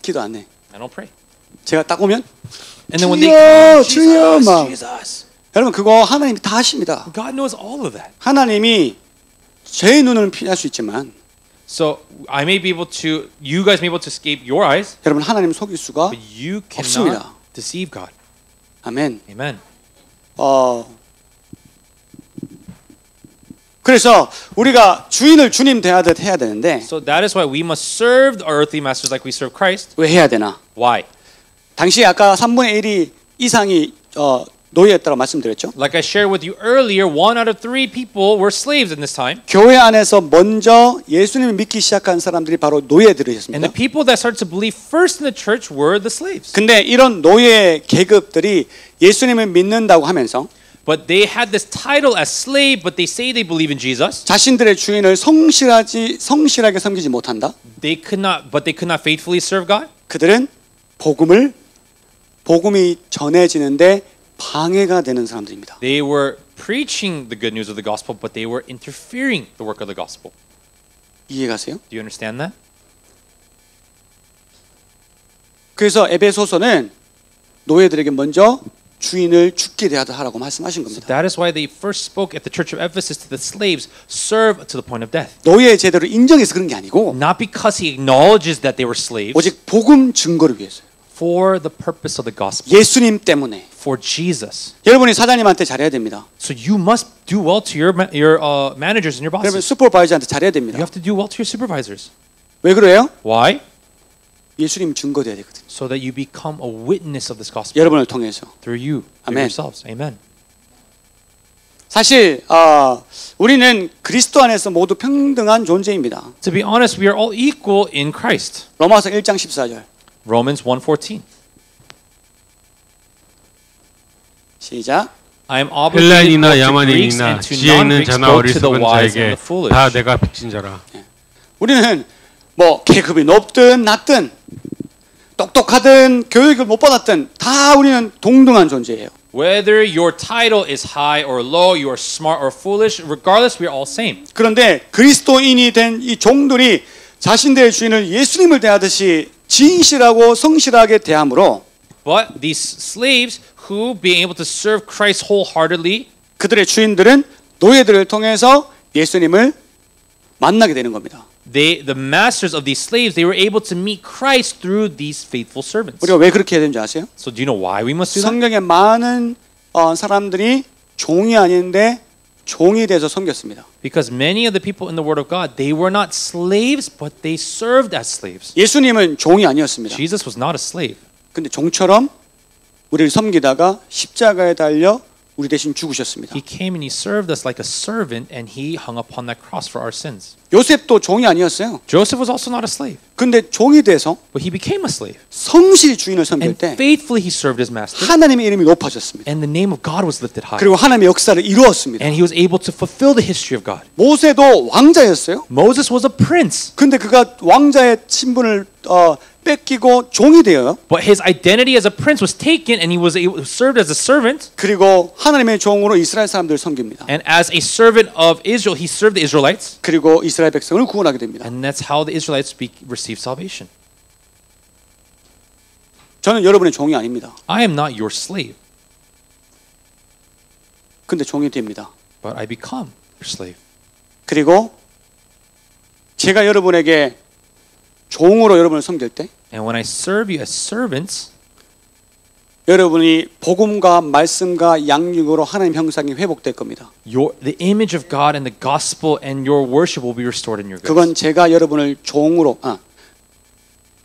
기도 안 해. I don't pray. 제가 딱 오면 And then when they 주여, come, 주여 막. Jesus. 여러분 그거 하나님이 다 하십니다. God knows all of that. 하나님이 제 눈을 피할 수 있지만 So I may be able to, you guys may be able to escape your eyes, 여러분 하나님 속일 수가 but you 없습니다. cannot deceive God. 아멘. Amen. 그래서 우리가 주인을 주님 대하듯 해야 되는데 So that is why we must serve our earthly masters like we serve Christ. 왜 해야 되나? Why? 당시 아까 3분의 1이 이상이 노예였다고 말씀드렸죠. Like I shared with you earlier, 1 out of 3 people were slaves in this time. 교회 안에서 먼저 예수님을 믿기 시작한 사람들이 바로 And 노예들이었습니다. the people that started to believe first in the church were the slaves. 근데 이런 노예 계급들이 예수님을 믿는다고 하면서 But they had this title as slave, but they say they believe in Jesus. 자신들의 주인을 성실하게 섬기지 못한다. They could not faithfully serve God. 그들은 복음이 전해지는데 방해가 되는 사람들입니다. They were preaching the good news of the gospel, but they were interfering the work of the gospel. 이해가세요? Do you understand that? 그래서 에베소서는 노예들에게 먼저 주인을 죽게 대하라고 말씀하신 So 겁니다. that is why they first spoke at the church of Ephesus to the slaves, serve to the point of death. 노예 제대로 인정해서 그런 게 아니고 Not because he acknowledges that they were slaves, 오직 복음 증거를 위해서요. for the purpose of the gospel, 예수님 때문에. for Jesus. 여러분이 사장님한테 잘해야 됩니다. So you must do well to your managers and your 여러분 bosses. 슈퍼바이저한테 잘해야 You 됩니다. have to do well to your supervisors. 왜 그래요? Why? 예수님 증거돼야 되거든요. So that you become a witness of this gospel 여러분을 통해서. through you, through Amen. yourselves. Amen. 사실 우리는 그리스도 안에서 모두 평등한 존재입니다. To be honest, we are all equal in Christ. 로마서 1장 14절. Romans 1:14. 시작. I am obligated 헬라인이나 both to Greeks 야만인이나 and to 지혜 있는 non-Greeks, 자나 both to the 어리석은 wise and 자에게 the foolish. 다 내가 빚진 자라. 우리는 뭐 계급이 높든 낮든 똑똑하든 교육을 못 받았든 다 우리는 동등한 존재예요. Whether your title is high or low, you are smart or foolish, regardless, we are all same. 그런데 그리스도인이 된 이 종들이 자신들의 주인을 예수님을 대하듯이 진실하고 성실하게 대함으로 But these slaves who, being able to serve Christ wholeheartedly, 그들의 주인들은 노예들을 통해서 예수님을 만나게 되는 겁니다. the masters of these slaves, they were able to meet Christ through these faithful servants. 우리가 왜 그렇게 해야 되는지 아세요? So do you know why we must do that? 성경에 많은 사람들이 종이 아닌데 종이 돼서 섬겼습니다. Because many of the people in the Word of God, they were not slaves, but they served as slaves. 예수님은 종이 아니었습니다. Jesus was not a slave. 근데 종처럼 우리를 섬기다가 십자가에 달려 우리 대신 죽으셨습니다. He came and he served us like a servant, and he hung upon that cross for our sins. 요셉도 종이 아니었어요. Joseph was also not a slave, 근데 종이 돼서 but he became a slave. 성실히 주인을 섬길 And 때 faithfully he served his master, 하나님의 이름이 높아졌습니다. and the name of God was lifted high. 그리고 하나님의 역사를 이루었습니다. And he was able to fulfill the history of God. 모세도 왕자였어요. Moses was a prince, 근데 그가 왕자의 신분을 뺏기고 종이 되어요. but his identity as a prince was taken, and he was served as a servant. 그리고 하나님의 종으로 이스라엘 사람들을 섬깁니다. And as a servant of Israel, he served the Israelites. 그리고 이스라엘 백성을 구원하게 됩니다. And that's how the Israelites receive salvation. 저는 여러분의 종이 아닙니다. I am not your slave, 근데 종이 됩니다. but I become your slave. 그리고 제가 여러분에게 종으로 여러분을 섬길 때 And when I serve you as servants, 여러분이 복음과 말씀과 양육으로 하나님 형상이 회복될 겁니다. the image of God and the gospel and your worship will be restored in your 그건 goods. 제가 여러분을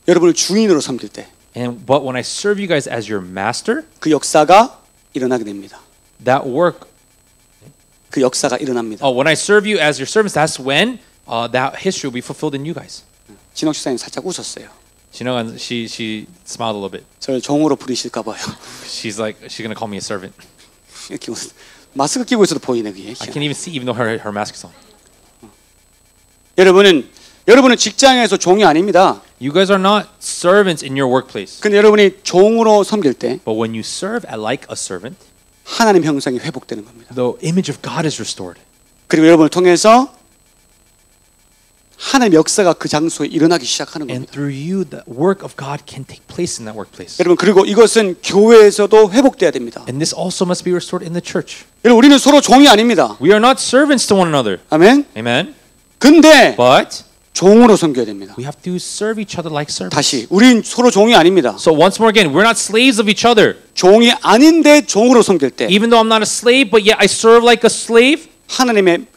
여러분을 주인으로 섬길 때 But when I serve you guys as your master, 그 역사가 일어나게 됩니다. that work. 그 역사가 일어납니다. When I serve you as your servants, that's when that history will be fulfilled in you guys. 진옥 집사님 살짝 웃었어요. She smiled a little bit. 저를 종으로 부리실까 봐요. She's gonna call me a servant. 이렇게 마스크 끼고 있어도 보이네 그게. I can't even see even though her mask is on. 여러분은 직장에서 종이 아닙니다. You guys are not servants in your workplace. 근데 여러분이 종으로 섬길 때 But when you serve like a servant, 하나님 형상이 회복되는 겁니다. the image of God is restored. 그리고 여러분을 통해서 하나님 역사가 그 장소에 일어나기 시작하는 And 겁니다. through you, the work of God can take place in that workplace. 여러분 그리고 이것은 교회에서도 회복돼야 됩니다. And this also must be restored in the church. 여러분 우리는 서로 종이 아닙니다. We are not servants to one another. 아멘. Amen. 근데 But 종으로 섬겨야 됩니다. we have to serve each other like servants. 다시 우린 서로 종이 아닙니다. So once more again, we're not slaves of each other. 종이 아닌데 종으로 섬길 때 Even though I'm not a slave, but yet I serve like a slave. 하나님의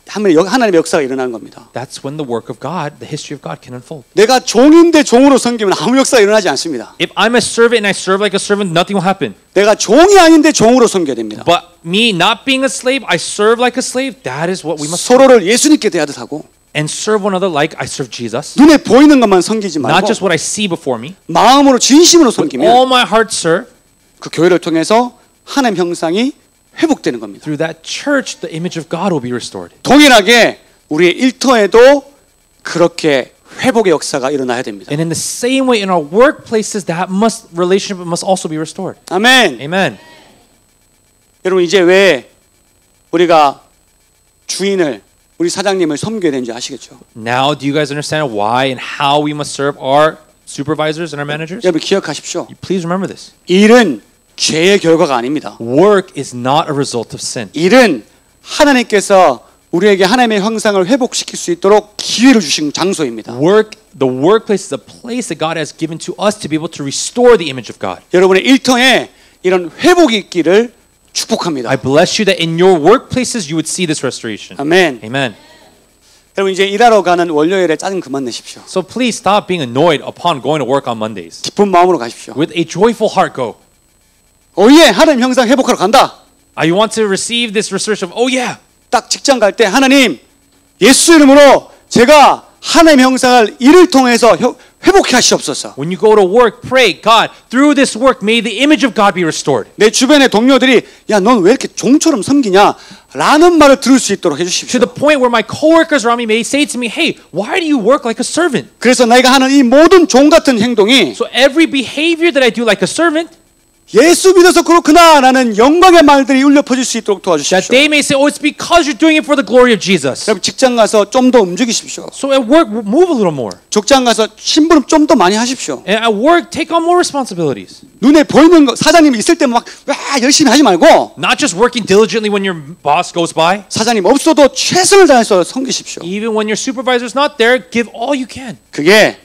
하나님의 역사가 일어나는 겁니다. That's when the work of God, the history of God can unfold. 내가 종인데 종으로 섬기면 아무 역사가 일어나지 않습니다. If I'm a servant and I serve like a servant, nothing will happen. 내가 종이 아닌데 종으로 섬겨야 됩니다. But me not being a slave, I serve like a slave. That is what we must do. 서로를 예수님께 대하듯 하고 And serve one another like I serve Jesus. 눈에 보이는 것만 섬기지 Not 말고 just what I see before me. 마음으로 진심으로 With 섬기면 all my heart serve. 그 교회를 통해서 하나님 형상이 회복되는 겁니다. Through that church, the image of God will be restored. 동일하게 우리의 일터에도 그렇게 회복의 역사가 일어나야 됩니다. And in the same way, in our workplaces, that relationship must also be restored. 아멘. Amen. 여러분 이제 왜 우리가 주인을 우리 사장님을 섬겨야 되는지 아시겠죠? Now, do you guys understand why and how we must serve our supervisors and our managers? 여러분 기억하십시오. Please remember this. 일은 죄의 결과가 아닙니다. Work is not a result of sin. 일은 하나님께서 우리에게 하나님의 형상을 회복시킬 수 있도록 기회를 주신 장소입니다. The workplace is a place that God has given to us to be able to restore the image of God. 여러분의 일터에 이런 회복이 있기를 축복합니다. I bless you that in your workplaces you would see this restoration. 아멘. Amen. 여러분 이제 일하러 가는 월요일에 짜증 그만 내십시오. So please stop being annoyed upon going to work on Mondays. 기쁜 마음으로 가십시오. With a joyful heart go. 오예 하나님 형상 회복하러 간다. You want to receive this restoration of, oh yeah. 딱 직장 갈 때 하나님 예수 이름으로 제가 하나님 형상을 일을 통해서 회복해 하시옵소서. When you go to work, pray, God, through this work, may the image of God be restored. 내 주변의 동료들이 야, 넌 왜 이렇게 종처럼 섬기냐? 라는 말을 들을 수 있도록 해주십시오. To the point where my coworkers around me may say to me, hey, why do you work like a servant? 그래서 내가 하는 이 모든 종 같은 행동이 So every behavior that I do like a servant, 예수 믿어서 그렇구나 라는 영광의 말들이 울려 퍼질 수 있도록 that 도와주십시오. they may say, oh, it's because you're doing it for the glory of Jesus. 여러분 직장 가서 좀 더 움직이십시오. So at work, move a little more. 직장 가서 심부름 좀 더 많이 하십시오. And at work, take on more responsibilities. 눈에 보이는 거 사장님이 있을 때 막 열심히 하지 말고 Not just working diligently when your boss goes by. 사장님 없어도 최선을 다해서 섬기십시오. Even when your supervisor's not there, give all you can. 그게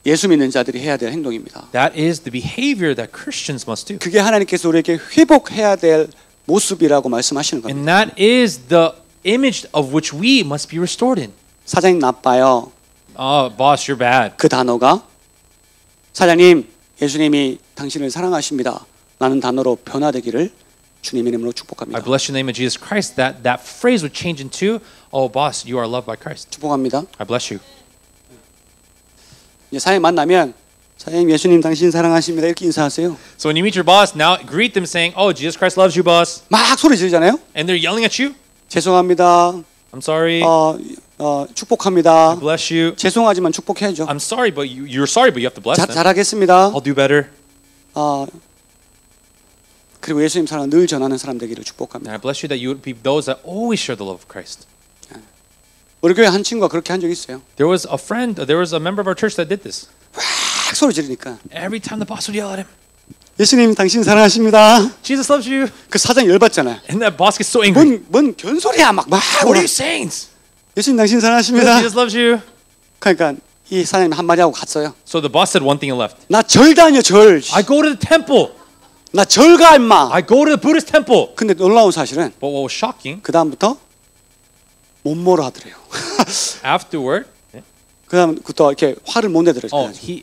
예수 믿는 자들이 해야 될 행동입니다. That is the behavior that Christians must do. 그게 하나님께서 우리에게 회복해야 될 모습이라고 말씀하시는 겁니다. And that is the image of which we must be restored in. 사장님 나빠요. Boss, you're bad. 그 단어가 사장님 예수님이 당신을 사랑하십니다. 라는 단어로 변화되기를 주님의 이름으로 I 축복합니다. bless you in the name of Jesus Christ. That phrase would change into, oh, boss, you are loved by Christ. 축복합니다. I bless you. 이제 사장님 만나면 사장님 예수님 당신 사랑하십니다. 이렇게 인사하세요. So when you meet your boss, now greet them saying, oh, Jesus Christ loves you, boss. 막 소리 지르잖아요. And they're yelling at you. 죄송합니다. I'm sorry. 축복합니다. Bless you. 죄송하지만 축복해야죠. I'm sorry, but you're sorry, but you have to bless them. 잘하겠습니다. I'll do better. 그리고 예수님 사랑을 늘 전하는 사람 되기를 축복합니다. And I bless you that you would be those that always share the love of Christ. 우리 교회 한 친구가 그렇게 한 적이 있어요. There was a member of our church that did this. 막 소리 지르니까 Every time the boss would yell at him, 예수님 당신 사랑하십니다. Jesus loves you. 그 사장 열받잖아요. And that boss gets so angry. 뭔 견소리야 막 What are you saying? 예수님 당신 사랑하십니다. Jesus loves you. 그러니까 이 사장님 한마디 하고 갔어요. So the boss said one thing and left. 나 절 다녀 절. I go to the temple. 나 절 가 임마. I go to the Buddhist temple. 근데 놀라운 사실은 But what was shocking, 그 다음부터 못 뭐라 하더래요. afterward, 그 다음부터 이렇게 화를 못 내더래요.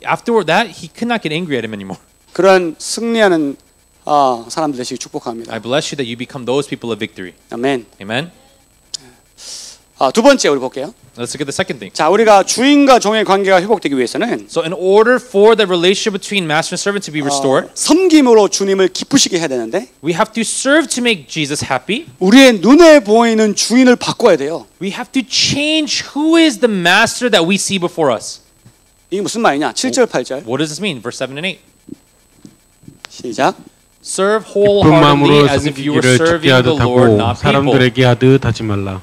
afterward that he could not get angry at him anymore. 그런 승리하는 사람들 되시기 축복합니다. I bless you that you become those people of victory. 아멘. Amen. 두 번째 우리 볼게요. Let's look at the second thing. 자, 우리가 주인과 종의 관계가 회복되기 위해서는 So in order for the relationship between master and servant to be restored, 섬김으로 주님을 기쁘시게 해야 되는데 we have to serve to make Jesus happy. 우리의 눈에 보이는 주인을 바꿔야 돼요. We have to change who is the master that we see before us. 이게 무슨 말이냐? 7절 8절. What does this mean? Verse 7 and 8. 시작. Serve 기쁜 wholeheartedly 마음으로 as if you were 섬기기를 죽게 serving the 하듯 Lord, 하고 not people. 사람들에게 하듯 하지 말라.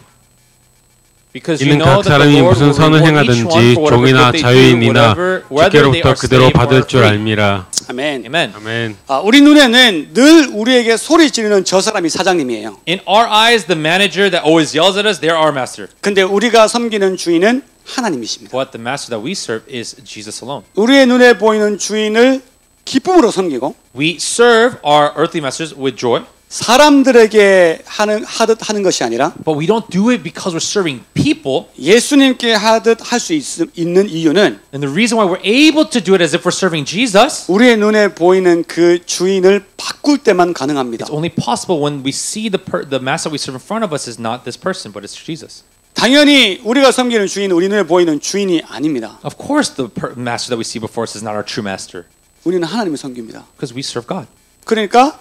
Because you 이는 know 각 that the 사람이 Lord 무슨 will 선을 reward each one 행하든지 for whatever 종이나 good they do, 자유인이나 whether they 주께로부터 are 그대로 slave or 받을 줄 free. 알미라. 아멘. Amen. 아멘. 우리 눈에는 늘 우리에게 소리 지르는 저 사람이 사장님이에요. In our eyes, the manager that always yells at us, they're our master. 근데 우리가 섬기는 주인은 하나님이십니다. But the master that we serve is Jesus alone. 우리의 눈에 보이는 주인을 기쁨으로 섬기고 We serve our earthly masters with joy. 사람들에게 하듯 하는 것이 아니라 But we don't do it because we're serving people. 예수님께 하듯 할 수 있는 이유는 And the reason why we're able to do it as if we're serving Jesus, 우리의 눈에 보이는 그 주인을 바꿀 때만 가능합니다. it's only possible when we see the master we serve in front of us is not this person, but it's Jesus. 당연히 우리가 섬기는 주인은 우리 눈에 보이는 주인이 아닙니다. Of course, the master that we see before us is not our true master, 우리는 하나님을 섬깁니다. because we serve God. 그러니까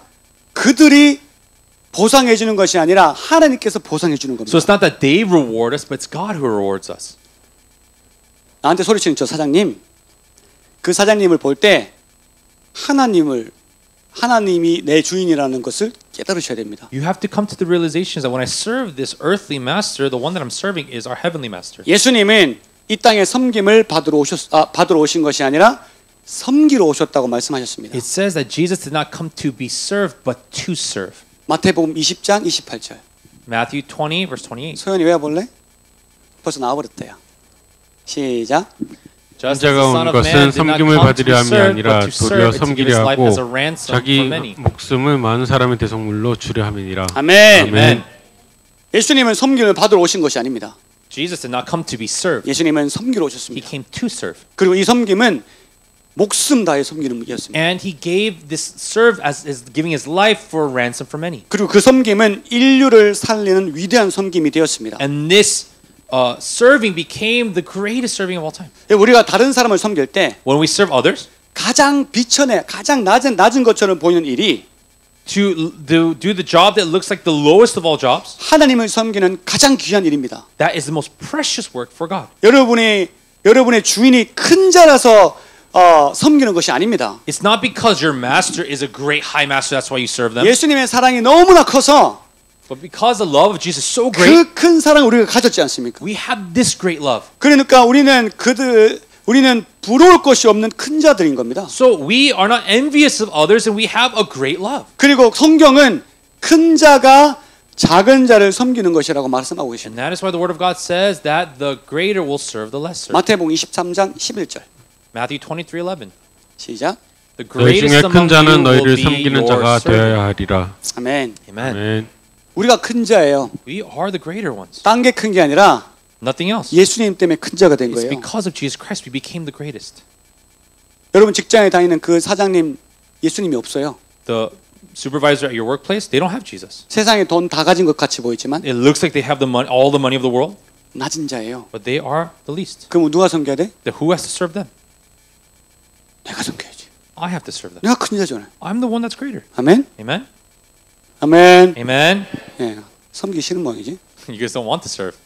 그들이 보상해 주는 것이 아니라 하나님께서 보상해 주는 겁니다. So it's not that they reward us, but it's God who rewards us. 나한테 소리치는 저 사장님, 그 사장님을 볼 때 하나님이 내 주인이라는 것을 깨달으셔야 됩니다. You have to come to the realization that when I serve this earthly master, the one that I'm serving is our heavenly master. 예수님은 이 땅에 섬김을 받으러 오신 것이 아니라 섬기러 오셨다고 말씀하셨습니다. It says that Jesus did not come to be served, but to serve. 마태복음 20장 28절. Matthew 20, verse 28. 소연이 외워볼래? 벌써 나와버렸대요. 시작. Just as the 인자가 Son 온 of Man 것은 did not 섬김을 come to 받으려 함이 serve, 아니라 but to serve 도리어 and to give 섬기려 his life 하고 as a ransom for 자기 many. 목숨을 많은 사람의 대속물로 주려 함이니라. 아멘. Amen. 예수님은 섬김을 받으러 오신 것이 아닙니다. Jesus did not come to be served. 예수님은 섬기러 He 오셨습니다. came to serve. 그리고 이 섬김은 목숨 다해 섬기는 일이었습니다. And he gave this serve as giving his life for a ransom for many. 그리고 그 섬김은 인류를 살리는 위대한 섬김이 되었습니다. And this serving became the greatest serving of all time. 우리가 다른 사람을 섬길 때 When we serve others, 가장 비천해, 가장 낮은 것처럼 보이는 일이 to do the job that looks like the lowest of all jobs, 하나님을 섬기는 가장 귀한 일입니다. that is the most precious work for God. 여러분의 주인이 큰 자라서 섬기는 것이 아닙니다. It's not because your master is a great high master, that's why you serve them. 예수님의 사랑이 너무나 커서 But because the love of Jesus is so 그 great, 큰 사랑을 우리가 가졌지 않습니까? we have this great love. 그러니까 우리는 부러울 것이 없는 큰 자들인 겁니다. So we are not envious of others and we have a great love. 그리고 성경은 큰 자가 작은 자를 섬기는 것이라고 말씀하고 And 계십니다. that is why the word of God says that the greater will serve the lesser. 마태복음 23장 11절. Matthew 23:11. 시작. The 너희 greatest 중에 큰 among 자는 you will 너희를 be 섬기는 your 자가 servant. 되어야 하리라. 아멘. Amen. 아멘. 우리가 큰 자예요. We are the greater ones. 딴 게 큰 게 아니라 Nothing else. 예수님 때문에 큰 자가 된 It's 거예요. because of Jesus Christ we became the greatest. 여러분 직장에 다니는 그 사장님 예수님이 없어요. The supervisor at your workplace, they don't have Jesus. 세상에 돈 다 가진 것 같이 보이지만 It looks like they have the money, all the money of the world, 낮은 자예요. but they are the least. 그럼 누가 섬겨야 돼? Then who has to serve them? 내가 섬겨야지. I have to serve them. 내가 큰 자잖아요. I'm the one that's greater. 아멘. Amen. 아멘. Amen. 예, 섬기 싫은 모양이지. You guys don't want to serve.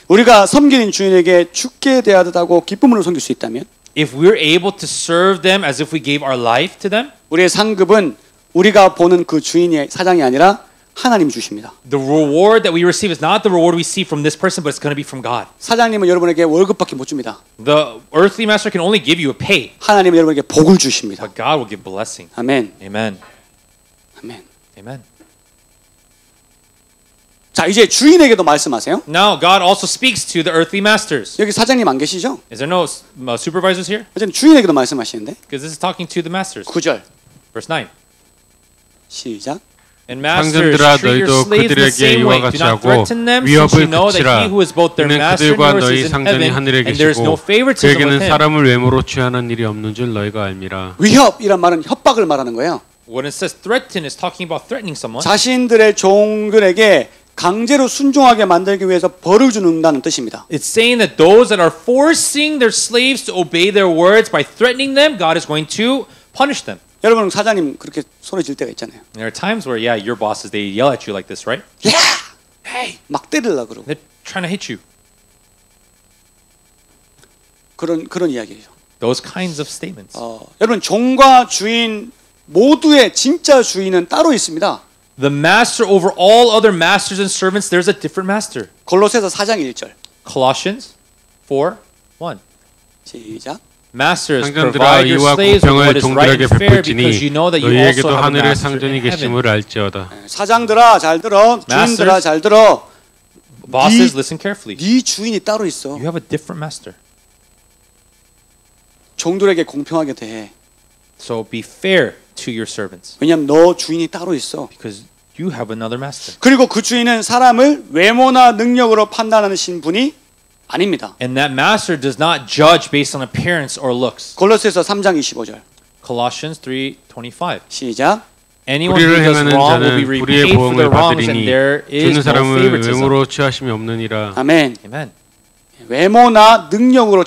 우리가 섬기는 주인에게 죽게 대하듯하고 기쁨으로 섬길 수 있다면 If we're able to serve them as if we gave our life to them, 우리의 상급은 우리가 보는 그 주인이 사장이 아니라 하나님이 주십니다. the reward that we receive is not the reward we see from this person, but it's going to be from God. 사장님은 여러분에게 월급밖에 못 줍니다. The earthly master can only give you a pay, 하나님은 여러분에게 복을 주십니다. but God will give blessing. 아멘. Amen. 아멘. Amen. 자, 이제 주인에게도 말씀하세요. Now, God also speaks to the earthly masters. 여기 사장님 안 계시죠? Is there no supervisors here? 어쨌든 주인에게도 말씀하시는데 Because this is talking to the masters. 9절 Verse 9. 시작. And masters, 상전들아 treat your 너희도 slaves the 그들에게 same 이와 way. Do 같이 not 하고 threaten them, since 위협을 you know that 그치라. he who is both their 이는 master and 그들과 yours 너희 is in 상전이 heaven, 하늘에 and there is no 계시고 favoritism with 그에게는 him. 사람을 외모로 취하는 일이 없는 줄 너희가 알미라. 위협이란 말은 협박을 말하는 거예요. When it says threaten, it's talking about threatening someone. 자신들의 종들에게 강제로 순종하게 만들기 위해서 벌을 주는다는 뜻입니다. It's saying that those that are forcing their slaves to obey their words by threatening them, God is going to punish them. 여러분 사장님 그렇게 소리 질 때가 있잖아요. There are times where, yeah, your bosses, they yell at you like this, right? 야! Hey! 막 때리려고 그러고 They're trying to hit you. 그런 이야기예요. Those kinds of statements. 여러분 종과 주인 모두의 진짜 주인은 따로 있습니다. The master over all other masters and servants, there's a different master. 골로새서 4장 1절. Colossians 4:1. 시작. Masters, 상전들아 provide your 이와 slaves with 공평을 what is right 종들에게 and fair, because 베풀지니 you know that you 너희에게도 also have a 하늘의 master 상전이 in heaven. 계심을 알지어다. 사장들아 잘 들어. 주인들아 잘 들어. Bosses, listen carefully. 네 주인이 따로 있어. You have a different master. 종들에게 공평하게 대해. So be fair to your servants 왜냐하면 너 주인이 따로 있어. because you have another master. 그리고 그 주인은 사람을 외모나 능력으로 판단하는 분이 아닙니다. And that master does not judge based on appearance or looks. 골로새서 3장 25절. Colossians 3:25. 시작. Anyone who 불의를 does 행하는 wrong will be 자는 불의의 repaid for their 보응을 wrongs, and 받으리니 there is 주는 no 사람을 favoritism. 외모로 취하심이 없느니라. 아멘. Amen. 외모나 능력으로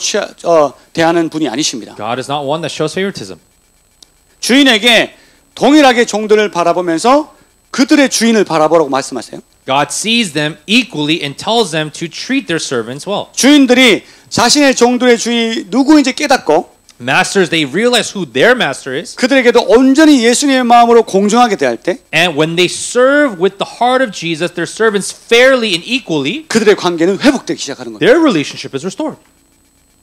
대하는 분이 아니십니다. God is not one that shows favoritism. 주인에게 동일하게 종들을 바라보면서 그들의 주인을 바라보라고 말씀하세요. God sees them equally and tells them to treat their servants well. 주인들이 자신의 종들의 주인이 누구인지 깨닫고 Masters, they realize who their master is. 그들에게도 온전히 예수님의 마음으로 공정하게 대할 때 And when they serve with the heart of Jesus, their servants fairly and equally, 그들의 관계는 회복되기 시작하는 겁니다. their relationship is restored.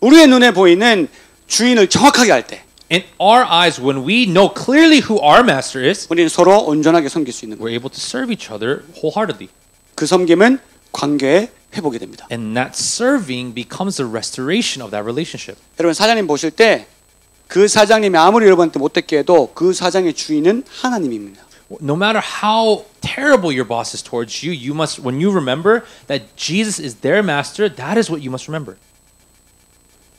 우리의 눈에 보이는 주인을 정확하게 할 때 In our eyes, when we know clearly who our master is, 우리는 서로 온전하게 섬길 수 있는 거예요. we're able to serve each other wholeheartedly. 그 섬김은 관계의 회복이 됩니다. And that serving becomes the restoration of that relationship. 여러분 사장님 보실 때 그 사장님이 아무리 여러분한테 못됐게 해도 그 사장의 주인은 하나님입니다. No matter how terrible your boss is towards you, you must, when you remember that Jesus is their master, that is what you must remember.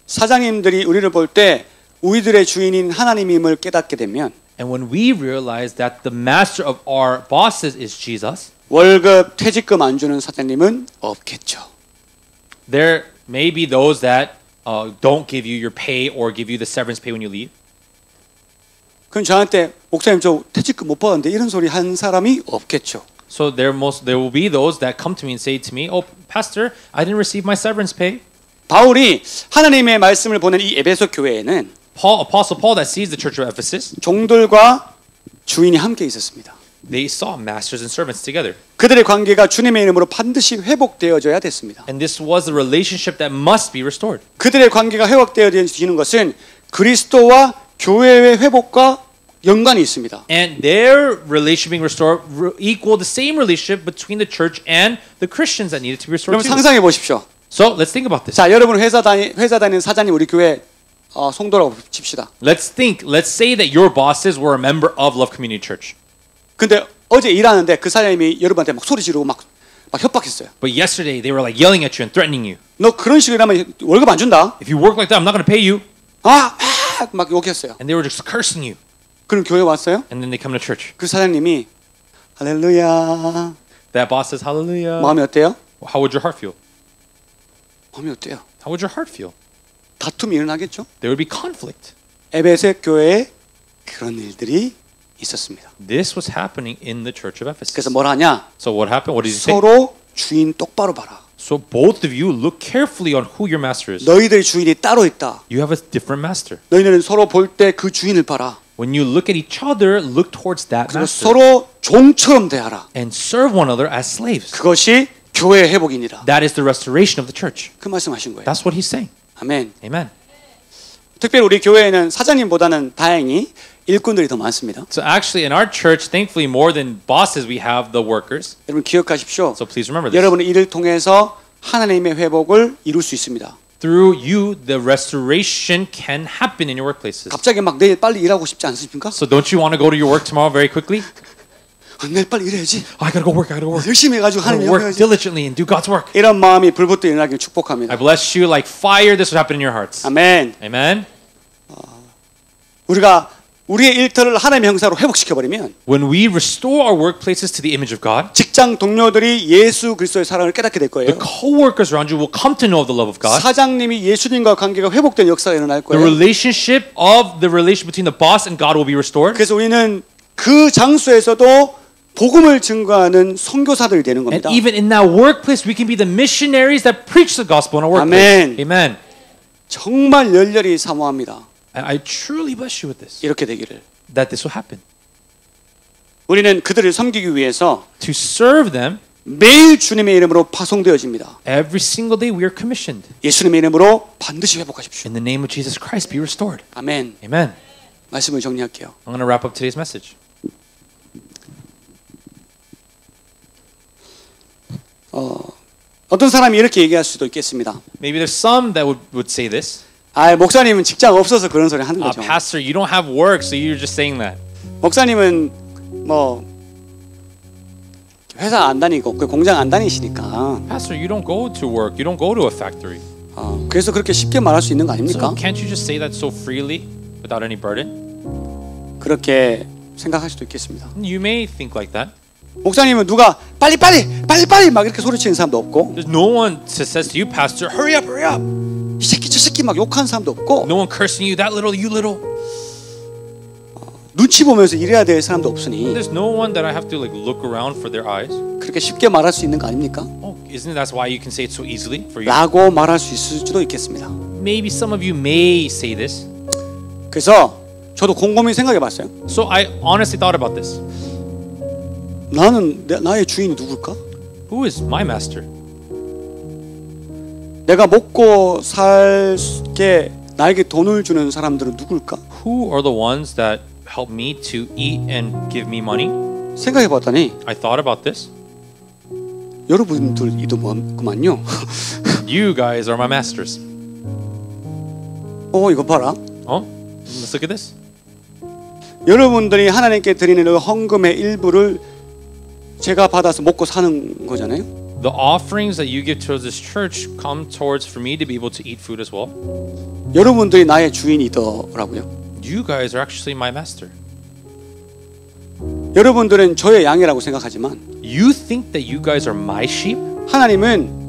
사장님들이 우리를 볼 때 우리들의 주인인 하나님임을 깨닫게 되면 And when we realize that the master of our bosses is Jesus, 월급, 퇴직금 안 주는 사장님은 없겠죠. there may be those that don't give you your pay or give you the severance pay when you leave. 그럼 저한테 목사님 저 퇴직금 못 받았는데 이런 소리 한 사람이 없겠죠. So there will be those that come to me and say to me, "Oh, pastor, I didn't receive my severance pay." 바울이 하나님의 말씀을 보낸 이 에베소 교회에는 Apostle Paul that sees the church of Ephesus, 종들과 주인이 함께 있었습니다. they saw masters and servants together. 그들의 관계가 주님의 이름으로 반드시 회복되어져야 됐습니다. And this was the relationship that must be restored. 그들의 관계가 회복되어지는 것은 그리스도와 교회의 회복과 연관이 있습니다. And their relationship being restored equal the same relationship between the church and the Christians that needed to be restored 여러분 too. 상상해 보십시오. So let's think about this. 자, 여러분 회사 다니는 사장님 우리 교회 성도라고 칩시다. Let's say that your bosses were a member of Love Community Church. 근데 어제 일하는데 그 사장님이 여러분한테 막 소리 지르고 막 협박했어요. But yesterday they were like yelling at you and threatening you. 너 그런 식으로 하면 월급 안 준다. If you work like that, I'm not going to pay you. 막 욕했어요. And they were just cursing you. 그럼 교회 왔어요? And then they come to church. 그 사장님이 할렐루야. That boss says hallelujah. 마음이 어때요? How would your heart feel? 마음이 어때요? How would your heart feel? 다툼이 일어나겠죠? There would be conflict. 에베소 교회에 그런 일들이 있었습니다. This was happening in the church of Ephesus. 그래서 뭘 하냐? So what happened? What did he say? 서로 주인 똑바로 봐라. So both of you look carefully on who your master is. 너희들의 주인이 따로 있다. You have a different master. 너희들은 서로 볼 때 그 주인을 봐라. When you look at each other, look towards that 그리고 master 서로 종처럼 대하라. and serve one another as slaves. 그것이 교회의 회복이니라. That is the restoration of the church. 그 말씀하신 거예요. That's what he's saying. 아멘. Amen. 특별히 우리 교회에는 사장님보다는 다행히 일꾼들이 더 많습니다. So actually in our church, thankfully more than bosses, we have the workers. 여러분 기억하십시오. So please remember this. 여러분의 일을 통해서 하나님의 회복을 이룰 수 있습니다. Through you, the restoration can happen in your workplaces. 갑자기 막 내일 빨리 일하고 싶지 않습니까? So don't you want to go to your work tomorrow very quickly? 내일 빨리 일해야지. I gotta go work. I gotta go work. 열심히 해가지고 I 하나님 gotta work 영광해야지. diligently and do God's work. 이런 마음이 불붙어 일어나길 축복합니다. I bless you like fire. This would happen in your hearts. 아멘. Amen. 우리가 우리의 일터를 하나님의 형상으로 회복시켜버리면 When we restore our workplaces to the image of God, 직장 동료들이 예수 그리스도의 사랑을 깨닫게 될 the 거예요. co-workers around you will come to know the love of God. 사장님이 예수님과 관계가 회복된 역사가 일어날 The 거예요. relationship between the boss and God will be restored. 그래서 우리는 그 장소에서도 복음을 증거하는 선교사들이 되는 And 겁니다. even in that workplace, we can be the missionaries that preach the gospel in our workplace. Amen. Amen. 정말 열렬히 사모합니다. I truly bless you with this, 이렇게 되기를. that this will happen. 우리는 그들을 섬기기 위해서 To serve them, 매일 주님의 이름으로 파송되어집니다. every single day we are commissioned. 예수님의 이름으로 반드시 회복하십시오. In the name of Jesus Christ, be restored. 아멘. Amen. 말씀을 정리할게요. I'm going to wrap up today's message. 어떤 사람이 이렇게 얘기할 수도 있겠습니다. Maybe there's some that would say this. 목사님은 직장 없어서 그런 소리 하는 거죠. Pastor, you don't have work, so you're just saying that. 목사님은 뭐 회사 안 다니고 그 공장 안 다니시니까 Pastor, you don't go to work. You don't go to a factory. 그래서 그렇게 쉽게 말할 수 있는 거 So 아닙니까? can't you just say that so freely without any burden? 그렇게 생각할 수도 있겠습니다. You may think like that. 목사님은 누가 빨리 막 이렇게 소리치는 사람도 없고 There's no one that says to you, Pastor, hurry up, hurry up. 이 새끼 저 새끼 막 욕하는 사람도 없고 No one cursing you, that little, you little. 눈치 보면서 일해야 될 사람도 없으니 There's no one that I have to like look around for their eyes. 그렇게 쉽게 말할 수 있는 거 아닙니까? Oh, isn't that why you can say it so easily for you? 라고 말할 수 있을 수도 있겠습니다. Maybe some of you may say this. 그래서 저도 곰곰이 생각해 봤어요. So I honestly thought about this. 나는 나의 주인이 누굴까? Who is my master? 내가 먹고 살게 나에게 돈을 주는 사람들은 누굴까? Who are the ones that help me to eat and give me money? 생각해 봤더니 I thought about this. 여러분들이더만요. You guys are my masters. 이거 봐라. Oh, let's look at this. 여러분들이 하나님께 드리는 그 헌금의 일부를 제가 받아서 먹고 사는 거잖아요. The offerings that you give towards this church come towards for me to be able to eat food as well. 여러분들이 나의 주인이더라고요. You guys are actually my master. 여러분들은 저의 양이라고 생각하지만 You think that you guys are my sheep? 하나님은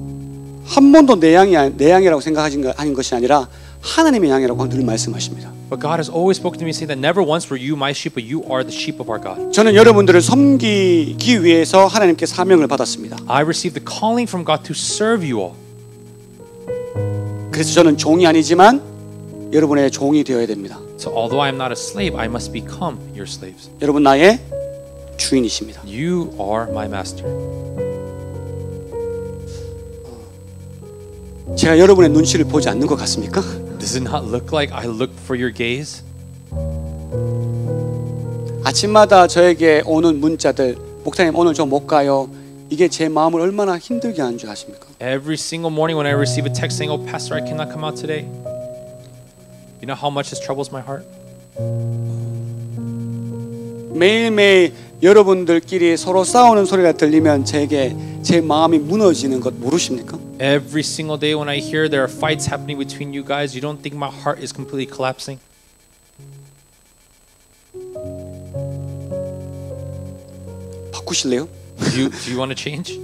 한 번도 내 양이라고 생각하는 것이 아니라 하나님의 양이라고 늘 말씀하십니다. But God has always spoken to me saying that never once were you my sheep, but you are the sheep of our God. 저는 여러분들을 섬기기 위해서 하나님께 사명을 받았습니다. I received the calling from God to serve you all. 그래서 저는 종이 아니지만 여러분의 종이 되어야 됩니다. So although I am not a slave, I must become your slaves. 여러분 나의 주인이십니다. You are my master. 제가 여러분의 눈치를 보지 않는 것 같습니까? Does it not look like I look for your gaze? 아침마다 저에게 오는 문자들, 목사님 오늘 좀 못 가요. 이게 제 마음을 얼마나 힘들게 하는 줄 아십니까? Every single morning when I receive a text saying, "Oh, Pastor, I cannot come out today." You know how much this troubles my heart? 매일매일 여러분들끼리 서로 싸우는 소리가 들리면 제 마음이 무너지는 것 모르십니까? Every single day when I hear there are fights happening between you guys, you don't think my heart is completely collapsing? 바꾸실래요? Do you want to change?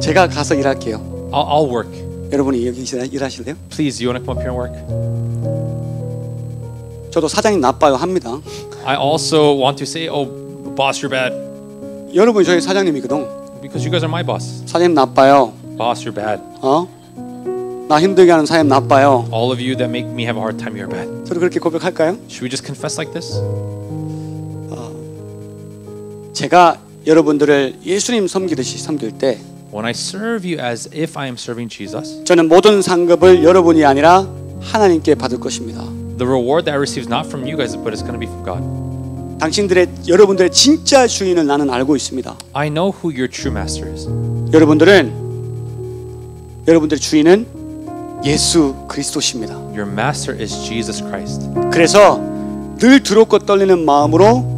제가 가서 일할게요. I'll work. 여러분이 여기 일하실래요? Please, you want to come up here and work? 저도 사장님 나빠요 합니다. I also want to say, "Oh, boss, you're bad," 여러분이 저희 사장님이거든. because you guys are my boss. 사장님 나빠요. Boss, you're bad. 나 힘들게 하는 사장님 나빠요. All of you that make me have a hard time, you're bad. 저도 그렇게 고백할까요? Should we just confess like this? 제가 여러분들을 예수님 섬기듯이 섬길 때 When I serve you as if I am serving Jesus, 저는 모든 상급을 여러분이 아니라 하나님께 받을 것입니다. the reward that I receive is not from you guys, but it's going to be from God. 여러분들의 진짜 주인을 나는 알고 있습니다. I know who your true master is. 여러분들의 주인은 예수 그리스도십니다. Your master is Jesus Christ. 그래서 늘 두렵고 떨리는 마음으로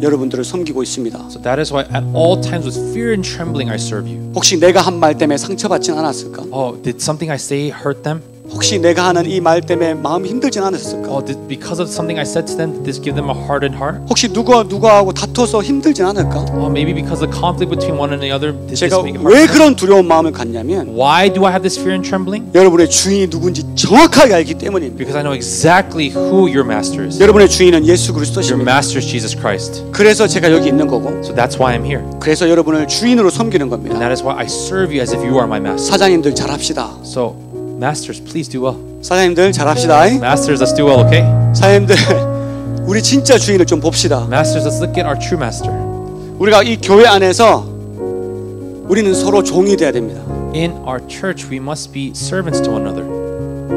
여러분들을 섬기고 있습니다. So that is why at all times with fear and trembling I serve you. 혹시 내가 한 말 때문에 상처받진 않았을까? Oh, did something I say hurt them? 혹시 내가 하는 이 말 때문에 마음이 힘들진 않았을까? Oh, because of something I said to them, did this give them a hardened heart? 혹시 누구하고 다퉈서 힘들진 않을까? Oh, maybe because of conflict between one and the other, did this 제가 make it 왜 hard? 그런 두려운 마음을 갖냐면 Why do I have this fear and trembling? 여러분의 주인이 누군지 정확하게 알기 때문입니다. Because I know exactly who your master is. 여러분의 주인은 예수 Your 그리스도십니다. master is Jesus Christ. 그래서 제가 여기 있는 거고 So that's why I'm here. 그래서 여러분을 주인으로 섬기는 겁니다. And that is why I serve you as if you are my master. 사장님들 잘합시다. So, masters, please do well. 사장님들 잘합시다. Masters, let's do well, okay? 사장님들 우리 진짜 주인을 좀 봅시다. Masters, let's look at our true master. 우리가 이 교회 안에서 우리는 서로 종이 돼야 됩니다. In our church, we must be servants to one another.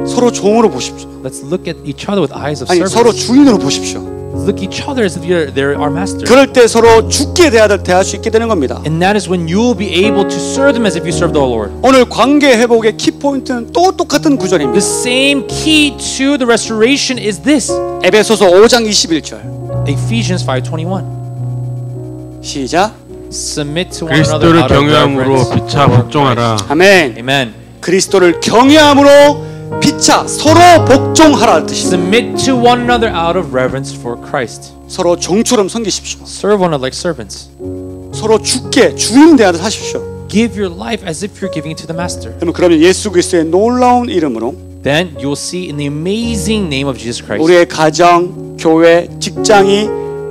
서로 종으로 보십시오. Let's look at each other with eyes of 아니 서로 service. 주인으로 보십시오. Look at each other as if they're our master. 그럴 때 서로 죽게 대할 수 있게 되는 겁니다. And that is when you will be able to serve them as if you serve the Lord. 오늘 관계 회복의 키 포인트는 또 똑같은 구절입니다. The same key to the restoration is this. 에베소서 5장 21절. Ephesians 5:21. 시작. Submit to one another 그리스도를 out of 경외함으로 reverence 피차 for 복종하라. Christ. 아멘. Amen. 그리스도를 경외함으로 피차 서로 복종하라 뜻입니다. Submit to one another out of reverence for Christ. 서로 종처럼 섬기십시오. Serve one another like servants. 서로 주께 주인 대하듯 하십시오. Give your life as if you're giving it to the master. 그러면 예수 그리스도의 놀라운 이름으로 Then you'll see in the amazing name of Jesus Christ. 우리의 가정, 교회, 직장이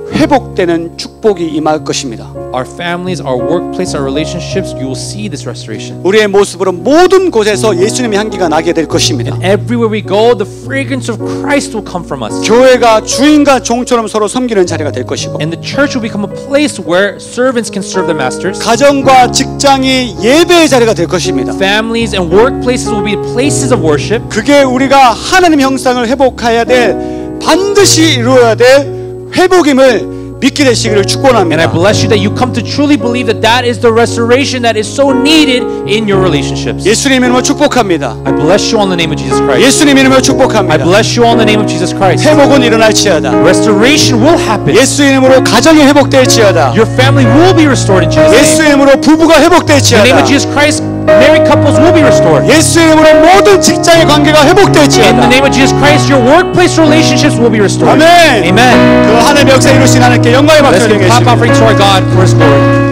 회복되는 축복이 임할 것입니다. Our families, our workplace, our relationships, you will see this restoration. 우리의 모습으로 모든 곳에서 예수님의 향기가 나게 될 것입니다. Everywhere we go, the fragrance of Christ will come from us. 교회가 주인과 종처럼 서로 섬기는 자리가 될 것이고 And the church will become a place where servants can serve the masters. 가정과 직장이 예배의 자리가 될 것입니다. Families and workplaces will be places of worship. 그게 우리가 하나님의 형상을 회복해야 될 반드시 이루어야 될 회복임을 믿게 되시기를 And I 축원합니다. bless you that you come to truly believe that that is the restoration that is so needed in your relationships. 예수님 이름으로 축복합니다. I bless you all in the name of Jesus Christ. 예수님 이름으로 I 축복합니다. bless you all in the name of Jesus Christ. 회복은 일어날지어다. Restoration will happen. 예수 이름으로 가정이 회복될지어다. Your family will be restored in Jesus' 예수 name. 이름으로 부부가 In the name 회복될지어다. of Jesus Christ, married couples will be restored. 예수 이름으로 모든 직장의 관계가 In the 회복될지어다. name of Jesus Christ, your workplace relationships will be restored. 아멘. Amen. 그 하나님의 역사 이루신 하나님께 영광의 Let's 박수를 give a clap 드리겠습니다. offering to our God for His glory.